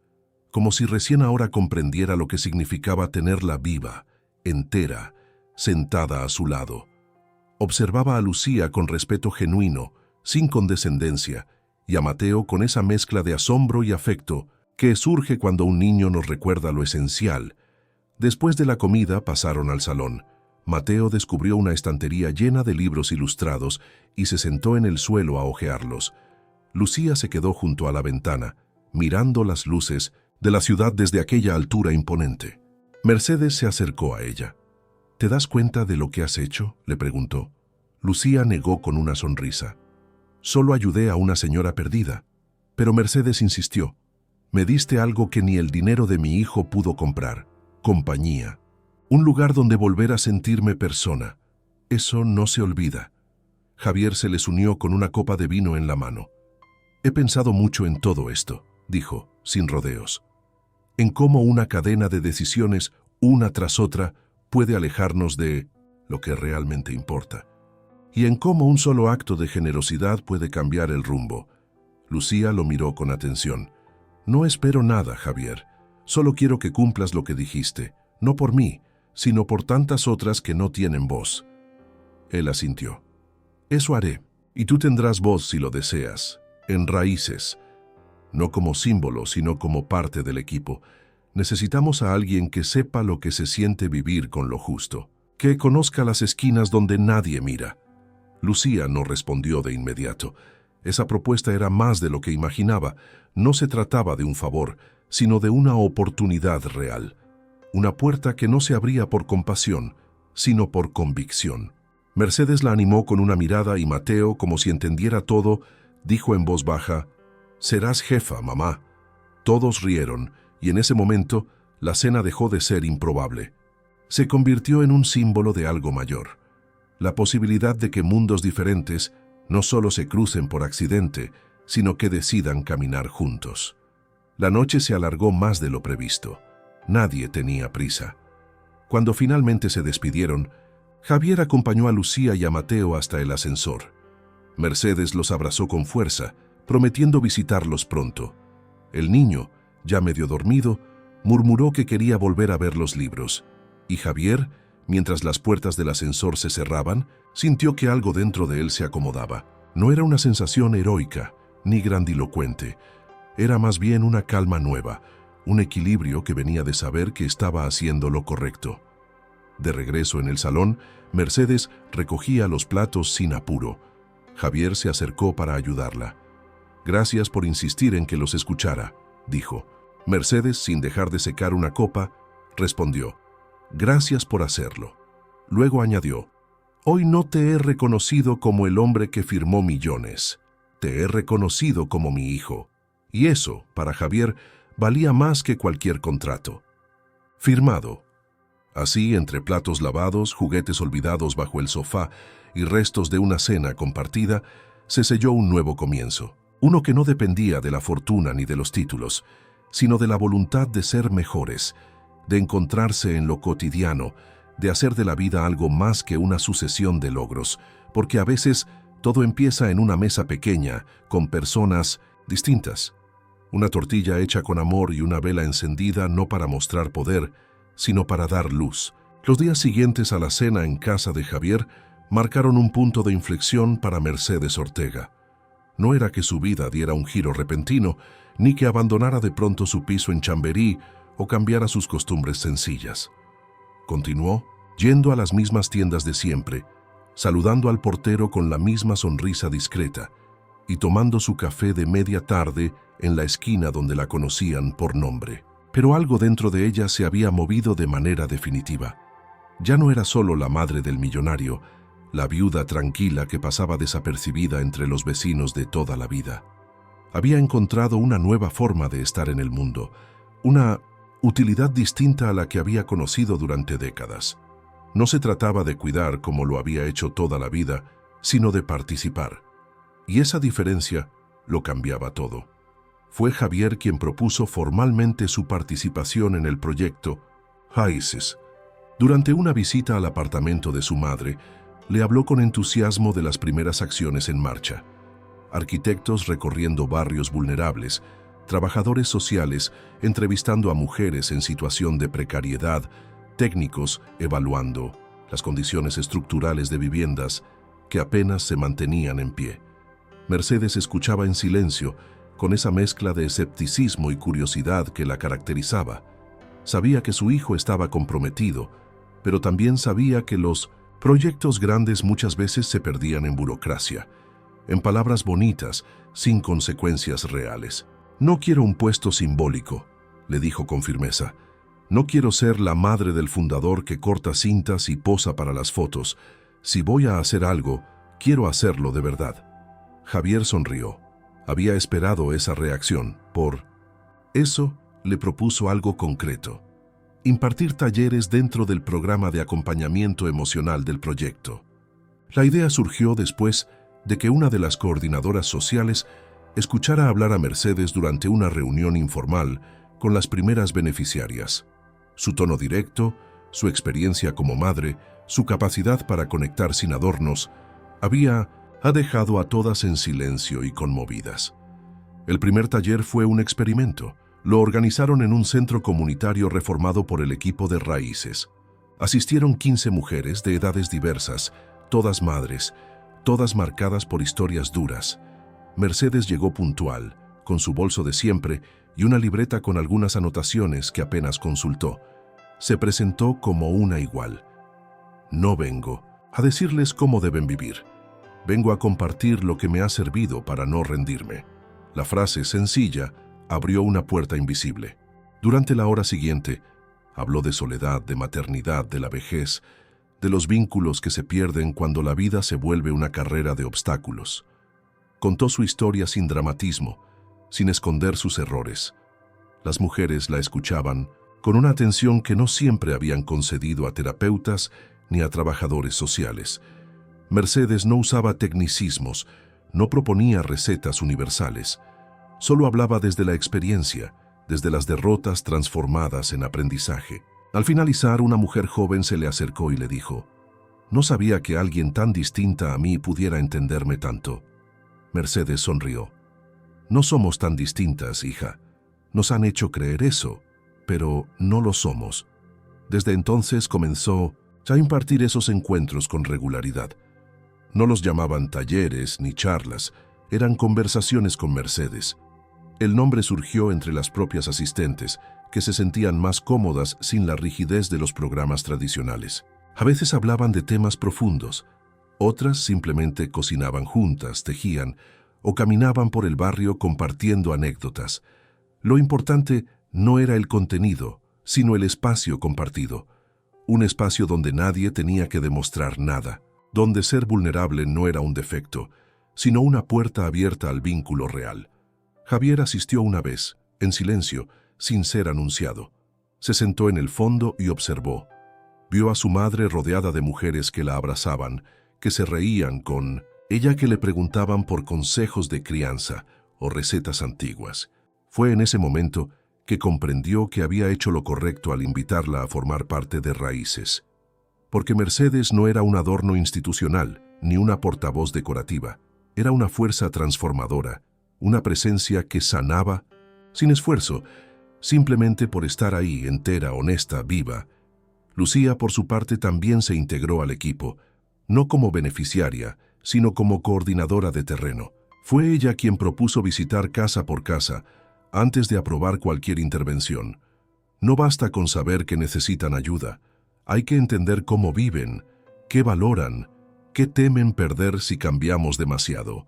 como si recién ahora comprendiera lo que significaba tenerla viva, entera, sentada a su lado. Observaba a Lucía con respeto genuino, sin condescendencia, y a Mateo con esa mezcla de asombro y afecto que surge cuando un niño nos recuerda lo esencial. Después de la comida pasaron al salón. Mateo descubrió una estantería llena de libros ilustrados y se sentó en el suelo a hojearlos. Lucía se quedó junto a la ventana, mirando las luces de la ciudad desde aquella altura imponente. Mercedes se acercó a ella. ¿Te das cuenta de lo que has hecho?, le preguntó. Lucía negó con una sonrisa. Solo ayudé a una señora perdida. Pero Mercedes insistió. Me diste algo que ni el dinero de mi hijo pudo comprar. Compañía. Un lugar donde volver a sentirme persona. Eso no se olvida. Javier se les unió con una copa de vino en la mano. He pensado mucho en todo esto, dijo, sin rodeos. En cómo una cadena de decisiones, una tras otra, puede alejarnos de lo que realmente importa. Y en cómo un solo acto de generosidad puede cambiar el rumbo. Lucía lo miró con atención. No espero nada, Javier. Solo quiero que cumplas lo que dijiste, no por mí, sino por tantas otras que no tienen voz. Él asintió. Eso haré, y tú tendrás voz si lo deseas, en raíces. No como símbolo, sino como parte del equipo. Necesitamos a alguien que sepa lo que se siente vivir con lo justo, que conozca las esquinas donde nadie mira. Lucía no respondió de inmediato. Esa propuesta era más de lo que imaginaba. No se trataba de un favor, sino de una oportunidad real. Una puerta que no se abría por compasión, sino por convicción. Mercedes la animó con una mirada y Mateo, como si entendiera todo, dijo en voz baja, «Serás jefa, mamá». Todos rieron, y en ese momento la cena dejó de ser improbable. Se convirtió en un símbolo de algo mayor. La posibilidad de que mundos diferentes no solo se crucen por accidente, sino que decidan caminar juntos. La noche se alargó más de lo previsto. Nadie tenía prisa. Cuando finalmente se despidieron, Javier acompañó a Lucía y a Mateo hasta el ascensor. Mercedes los abrazó con fuerza, prometiendo visitarlos pronto. El niño, ya medio dormido, murmuró que quería volver a ver los libros. Y Javier, mientras las puertas del ascensor se cerraban, sintió que algo dentro de él se acomodaba. No era una sensación heroica, ni grandilocuente. Era más bien una calma nueva, un equilibrio que venía de saber que estaba haciendo lo correcto. De regreso en el salón, Mercedes recogía los platos sin apuro. Javier se acercó para ayudarla. «Gracias por insistir en que los escuchara», dijo. Mercedes, sin dejar de secar una copa, respondió. «Gracias por hacerlo». Luego añadió, «Hoy no te he reconocido como el hombre que firmó millones. Te he reconocido como mi hijo». Y eso, para Javier, valía más que cualquier contrato. Firmado. Así, entre platos lavados, juguetes olvidados bajo el sofá y restos de una cena compartida, se selló un nuevo comienzo. Uno que no dependía de la fortuna ni de los títulos, sino de la voluntad de ser mejores, de encontrarse en lo cotidiano, de hacer de la vida algo más que una sucesión de logros, porque a veces todo empieza en una mesa pequeña, con personas distintas. Una tortilla hecha con amor y una vela encendida no para mostrar poder, sino para dar luz. Los días siguientes a la cena en casa de Javier marcaron un punto de inflexión para Mercedes Ortega. No era que su vida diera un giro repentino, ni que abandonara de pronto su piso en Chamberí o cambiara sus costumbres sencillas. Continuó yendo a las mismas tiendas de siempre, saludando al portero con la misma sonrisa discreta y tomando su café de media tarde en la esquina donde la conocían por nombre. Pero algo dentro de ella se había movido de manera definitiva. Ya no era solo la madre del millonario, la viuda tranquila que pasaba desapercibida entre los vecinos de toda la vida. Había encontrado una nueva forma de estar en el mundo, una utilidad distinta a la que había conocido durante décadas. No se trataba de cuidar como lo había hecho toda la vida, sino de participar. Y esa diferencia lo cambiaba todo. Fue Javier quien propuso formalmente su participación en el proyecto Raíces. Durante una visita al apartamento de su madre, le habló con entusiasmo de las primeras acciones en marcha. Arquitectos recorriendo barrios vulnerables, trabajadores sociales entrevistando a mujeres en situación de precariedad, técnicos evaluando las condiciones estructurales de viviendas que apenas se mantenían en pie. Mercedes escuchaba en silencio, con esa mezcla de escepticismo y curiosidad que la caracterizaba. Sabía que su hijo estaba comprometido, pero también sabía que los proyectos grandes muchas veces se perdían en burocracia, en palabras bonitas, sin consecuencias reales. No quiero un puesto simbólico, le dijo con firmeza. No quiero ser la madre del fundador que corta cintas y posa para las fotos. Si voy a hacer algo, quiero hacerlo de verdad. Javier sonrió. Había esperado esa reacción. Por eso, le propuso algo concreto: impartir talleres dentro del programa de acompañamiento emocional del proyecto. La idea surgió después de que una de las coordinadoras sociales escuchara hablar a Mercedes durante una reunión informal con las primeras beneficiarias. Su tono directo, su experiencia como madre, su capacidad para conectar sin adornos, ha dejado a todas en silencio y conmovidas. El primer taller fue un experimento. Lo organizaron en un centro comunitario reformado por el equipo de Raíces. Asistieron 15 mujeres de edades diversas, todas madres, todas marcadas por historias duras. Mercedes llegó puntual, con su bolso de siempre y una libreta con algunas anotaciones que apenas consultó. Se presentó como una igual. No vengo a decirles cómo deben vivir. Vengo a compartir lo que me ha servido para no rendirme. La frase sencilla abrió una puerta invisible. Durante la hora siguiente, habló de soledad, de maternidad, de la vejez, de los vínculos que se pierden cuando la vida se vuelve una carrera de obstáculos. Contó su historia sin dramatismo, sin esconder sus errores. Las mujeres la escuchaban con una atención que no siempre habían concedido a terapeutas ni a trabajadores sociales. Mercedes no usaba tecnicismos, no proponía recetas universales. Solo hablaba desde la experiencia, desde las derrotas transformadas en aprendizaje. Al finalizar, una mujer joven se le acercó y le dijo: «No sabía que alguien tan distinta a mí pudiera entenderme tanto». Mercedes sonrió. «No somos tan distintas, hija. Nos han hecho creer eso, pero no lo somos». Desde entonces comenzó a impartir esos encuentros con regularidad. No los llamaban talleres ni charlas, eran conversaciones con Mercedes. El nombre surgió entre las propias asistentes, que se sentían más cómodas sin la rigidez de los programas tradicionales. A veces hablaban de temas profundos, otras simplemente cocinaban juntas, tejían o caminaban por el barrio compartiendo anécdotas. Lo importante no era el contenido, sino el espacio compartido. Un espacio donde nadie tenía que demostrar nada, donde ser vulnerable no era un defecto, sino una puerta abierta al vínculo real. Javier asistió una vez, en silencio, sin ser anunciado. Se sentó en el fondo y observó. Vio a su madre rodeada de mujeres que la abrazaban, que se reían con ella, que le preguntaban por consejos de crianza o recetas antiguas. Fue en ese momento que comprendió que había hecho lo correcto al invitarla a formar parte de Raíces. Porque Mercedes no era un adorno institucional, ni una portavoz decorativa. Era una fuerza transformadora, una presencia que sanaba, sin esfuerzo, simplemente por estar ahí, entera, honesta, viva. Lucía, por su parte, también se integró al equipo, no como beneficiaria, sino como coordinadora de terreno. Fue ella quien propuso visitar casa por casa, antes de aprobar cualquier intervención. No basta con saber que necesitan ayuda. Hay que entender cómo viven, qué valoran, qué temen perder si cambiamos demasiado.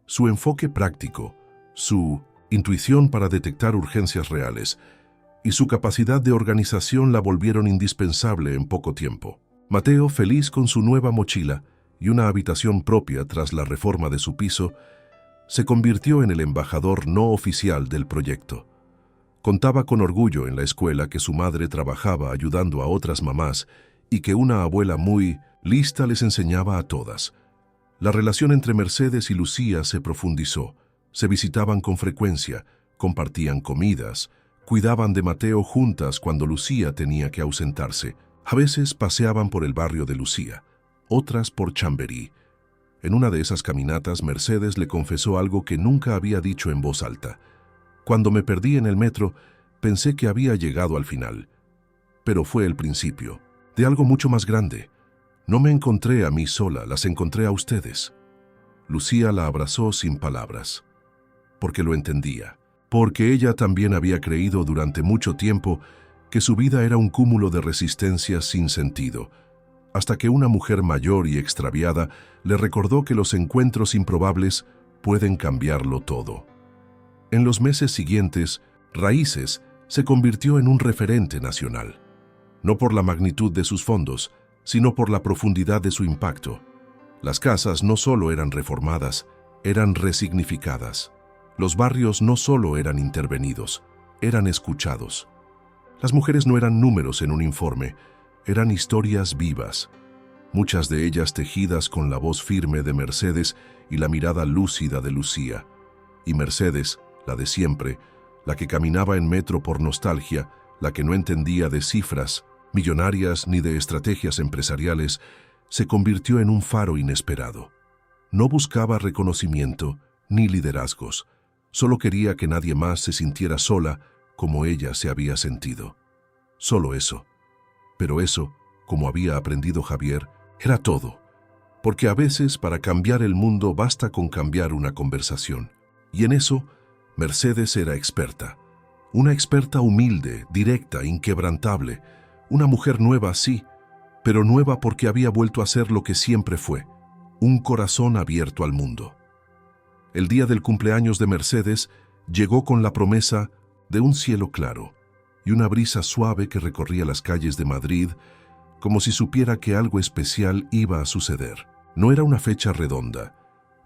Su enfoque práctico, su intuición para detectar urgencias reales y su capacidad de organización la volvieron indispensable en poco tiempo. Mateo, feliz con su nueva mochila y una habitación propia tras la reforma de su piso, se convirtió en el embajador no oficial del proyecto. Contaba con orgullo en la escuela que su madre trabajaba ayudando a otras mamás y que una abuela muy lista les enseñaba a todas. La relación entre Mercedes y Lucía se profundizó. Se visitaban con frecuencia, compartían comidas, cuidaban de Mateo juntas cuando Lucía tenía que ausentarse. A veces paseaban por el barrio de Lucía, otras por Chamberí. En una de esas caminatas, Mercedes le confesó algo que nunca había dicho en voz alta. Cuando me perdí en el metro, pensé que había llegado al final. Pero fue el principio, de algo mucho más grande. No me encontré a mí sola, las encontré a ustedes. Lucía la abrazó sin palabras, porque lo entendía, porque ella también había creído durante mucho tiempo que su vida era un cúmulo de resistencias sin sentido, hasta que una mujer mayor y extraviada le recordó que los encuentros improbables pueden cambiarlo todo. En los meses siguientes, Raíces se convirtió en un referente nacional, no por la magnitud de sus fondos, sino por la profundidad de su impacto. Las casas no solo eran reformadas, eran resignificadas. Los barrios no solo eran intervenidos, eran escuchados. Las mujeres no eran números en un informe, eran historias vivas, muchas de ellas tejidas con la voz firme de Mercedes y la mirada lúcida de Lucía. Y Mercedes, la de siempre, la que caminaba en metro por nostalgia, la que no entendía de cifras millonarias ni de estrategias empresariales, se convirtió en un faro inesperado. No buscaba reconocimiento ni liderazgos, solo quería que nadie más se sintiera sola como ella se había sentido. Solo eso. Pero eso, como había aprendido Javier, era todo. Porque a veces para cambiar el mundo basta con cambiar una conversación. Y en eso, Mercedes era experta. Una experta humilde, directa, inquebrantable. Una mujer nueva, sí, pero nueva porque había vuelto a ser lo que siempre fue, un corazón abierto al mundo. El día del cumpleaños de Mercedes llegó con la promesa de un cielo claro y una brisa suave que recorría las calles de Madrid, como si supiera que algo especial iba a suceder. No era una fecha redonda,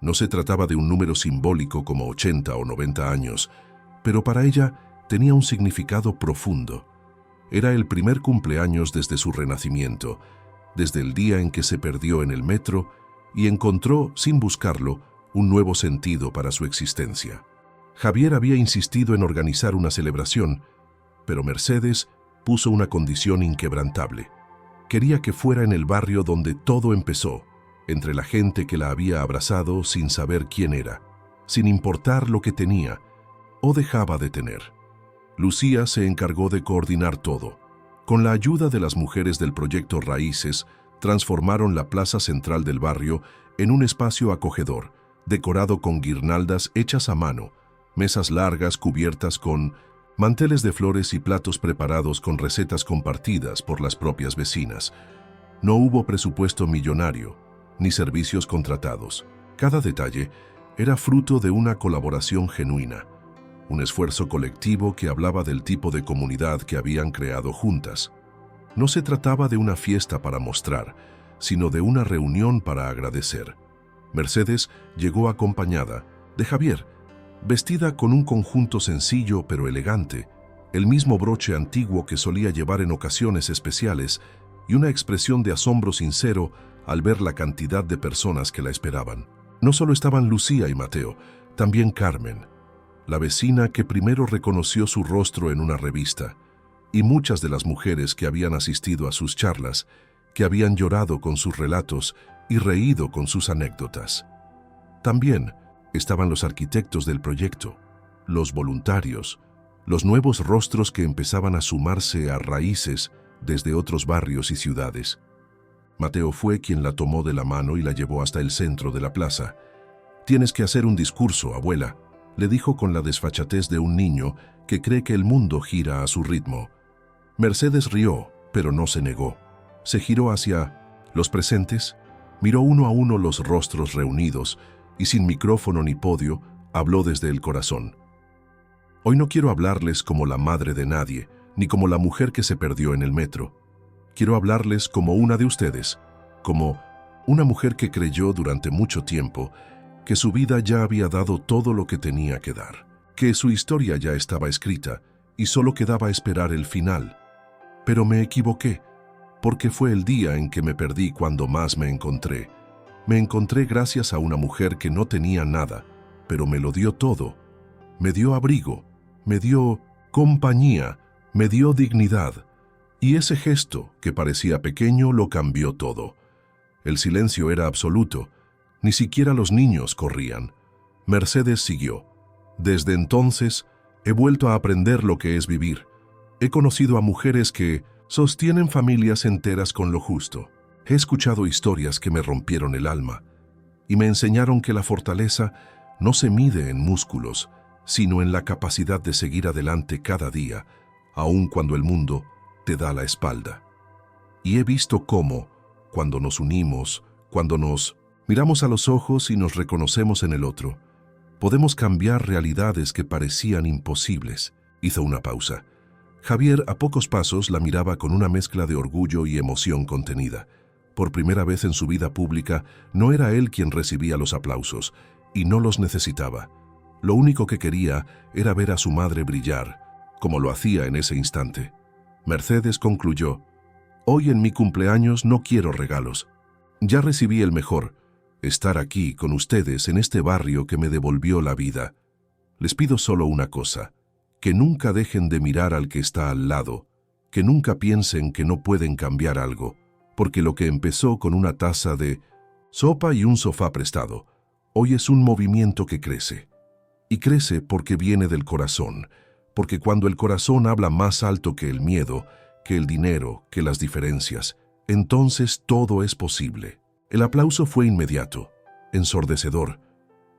no se trataba de un número simbólico como 80 o 90 años, pero para ella tenía un significado profundo. Era el primer cumpleaños desde su renacimiento, desde el día en que se perdió en el metro y encontró, sin buscarlo, un nuevo sentido para su existencia. Javier había insistido en organizar una celebración, pero Mercedes puso una condición inquebrantable. Quería que fuera en el barrio donde todo empezó, entre la gente que la había abrazado sin saber quién era, sin importar lo que tenía o dejaba de tener. Lucía se encargó de coordinar todo. Con la ayuda de las mujeres del proyecto Raíces, transformaron la plaza central del barrio en un espacio acogedor, decorado con guirnaldas hechas a mano, mesas largas cubiertas con manteles de flores y platos preparados con recetas compartidas por las propias vecinas. No hubo presupuesto millonario, ni servicios contratados. Cada detalle era fruto de una colaboración genuina, un esfuerzo colectivo que hablaba del tipo de comunidad que habían creado juntas. No se trataba de una fiesta para mostrar, sino de una reunión para agradecer. Mercedes llegó acompañada de Javier, vestida con un conjunto sencillo pero elegante, el mismo broche antiguo que solía llevar en ocasiones especiales y una expresión de asombro sincero al ver la cantidad de personas que la esperaban. No solo estaban Lucía y Mateo, también Carmen, la vecina que primero reconoció su rostro en una revista, y muchas de las mujeres que habían asistido a sus charlas, que habían llorado con sus relatos y reído con sus anécdotas. También estaban los arquitectos del proyecto, los voluntarios, los nuevos rostros que empezaban a sumarse a Raíces desde otros barrios y ciudades. Mateo fue quien la tomó de la mano y la llevó hasta el centro de la plaza. «Tienes que hacer un discurso, abuela», le dijo con la desfachatez de un niño que cree que el mundo gira a su ritmo. Mercedes rió, pero no se negó. Se giró hacia los presentes, miró uno a uno los rostros reunidos y sin micrófono ni podio, habló desde el corazón. «Hoy no quiero hablarles como la madre de nadie, ni como la mujer que se perdió en el metro. Quiero hablarles como una de ustedes, como una mujer que creyó durante mucho tiempo que su vida ya había dado todo lo que tenía que dar, que su historia ya estaba escrita y solo quedaba esperar el final. Pero me equivoqué, porque fue el día en que me perdí cuando más me encontré. Me encontré gracias a una mujer que no tenía nada, pero me lo dio todo. Me dio abrigo, me dio compañía, me dio dignidad. Y ese gesto, que parecía pequeño, lo cambió todo. El silencio era absoluto. Ni siquiera los niños corrían. Mercedes siguió. «Desde entonces, he vuelto a aprender lo que es vivir. He conocido a mujeres que sostienen familias enteras con lo justo. He escuchado historias que me rompieron el alma y me enseñaron que la fortaleza no se mide en músculos, sino en la capacidad de seguir adelante cada día, aun cuando el mundo te da la espalda. Y he visto cómo, cuando nos unimos, cuando nos miramos a los ojos y nos reconocemos en el otro, Podemos cambiar realidades que parecían imposibles. Hizo una pausa. Javier, a pocos pasos, la miraba con una mezcla de orgullo y emoción contenida. Por primera vez en su vida pública, no era él quien recibía los aplausos, y no los necesitaba. Lo único que quería era ver a su madre brillar, como lo hacía en ese instante. Mercedes concluyó: «Hoy en mi cumpleaños no quiero regalos. Ya recibí el mejor, estar aquí con ustedes en este barrio que me devolvió la vida. Les pido solo una cosa, que nunca dejen de mirar al que está al lado, que nunca piensen que no pueden cambiar algo, porque lo que empezó con una taza de sopa y un sofá prestado, hoy es un movimiento que crece. Y crece porque viene del corazón, porque cuando el corazón habla más alto que el miedo, que el dinero, que las diferencias, entonces todo es posible». El aplauso fue inmediato, ensordecedor,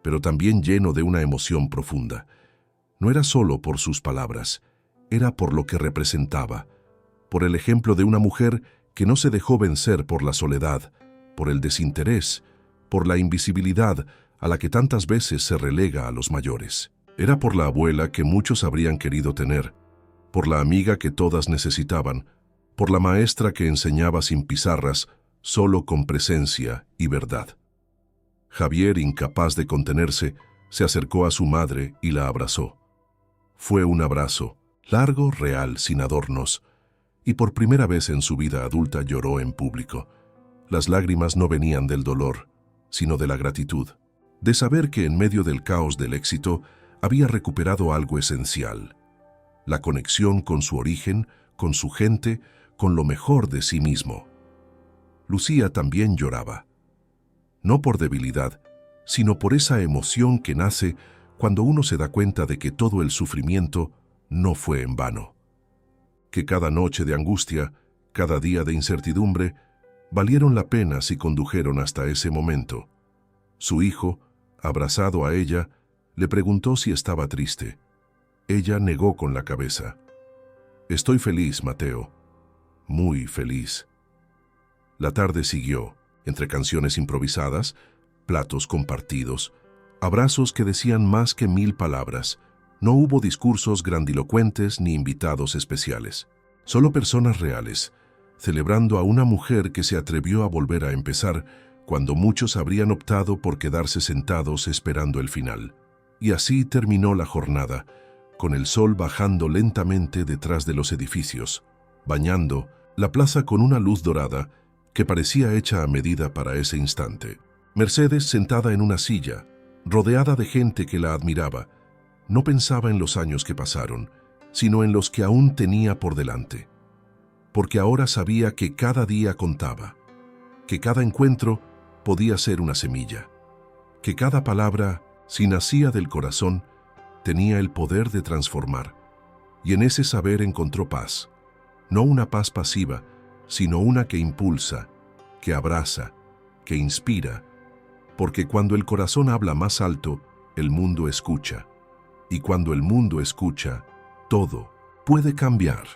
pero también lleno de una emoción profunda. No era solo por sus palabras, era por lo que representaba, por el ejemplo de una mujer que no se dejó vencer por la soledad, por el desinterés, por la invisibilidad a la que tantas veces se relega a los mayores. Era por la abuela que muchos habrían querido tener, por la amiga que todas necesitaban, por la maestra que enseñaba sin pizarras, solo con presencia y verdad. Javier, incapaz de contenerse, se acercó a su madre y la abrazó. Fue un abrazo, largo, real, sin adornos, y por primera vez en su vida adulta lloró en público. Las lágrimas no venían del dolor, sino de la gratitud, de saber que en medio del caos del éxito había recuperado algo esencial: la conexión con su origen, con su gente, con lo mejor de sí mismo. Lucía también lloraba, no por debilidad, sino por esa emoción que nace cuando uno se da cuenta de que todo el sufrimiento no fue en vano, que cada noche de angustia, cada día de incertidumbre, valieron la pena si condujeron hasta ese momento. Su hijo, abrazado a ella, le preguntó si estaba triste. Ella negó con la cabeza. «Estoy feliz, Mateo, muy feliz». La tarde siguió, entre canciones improvisadas, platos compartidos, abrazos que decían más que 1000 palabras. No hubo discursos grandilocuentes ni invitados especiales. Solo personas reales, celebrando a una mujer que se atrevió a volver a empezar cuando muchos habrían optado por quedarse sentados esperando el final. Y así terminó la jornada, con el sol bajando lentamente detrás de los edificios, bañando la plaza con una luz dorada que parecía hecha a medida para ese instante. Mercedes, sentada en una silla, rodeada de gente que la admiraba, no pensaba en los años que pasaron, sino en los que aún tenía por delante. Porque ahora sabía que cada día contaba, que cada encuentro podía ser una semilla, que cada palabra, si nacía del corazón, tenía el poder de transformar. Y en ese saber encontró paz, no una paz pasiva, sino una que impulsa, que abraza, que inspira, porque cuando el corazón habla más alto, el mundo escucha, y cuando el mundo escucha, todo puede cambiar.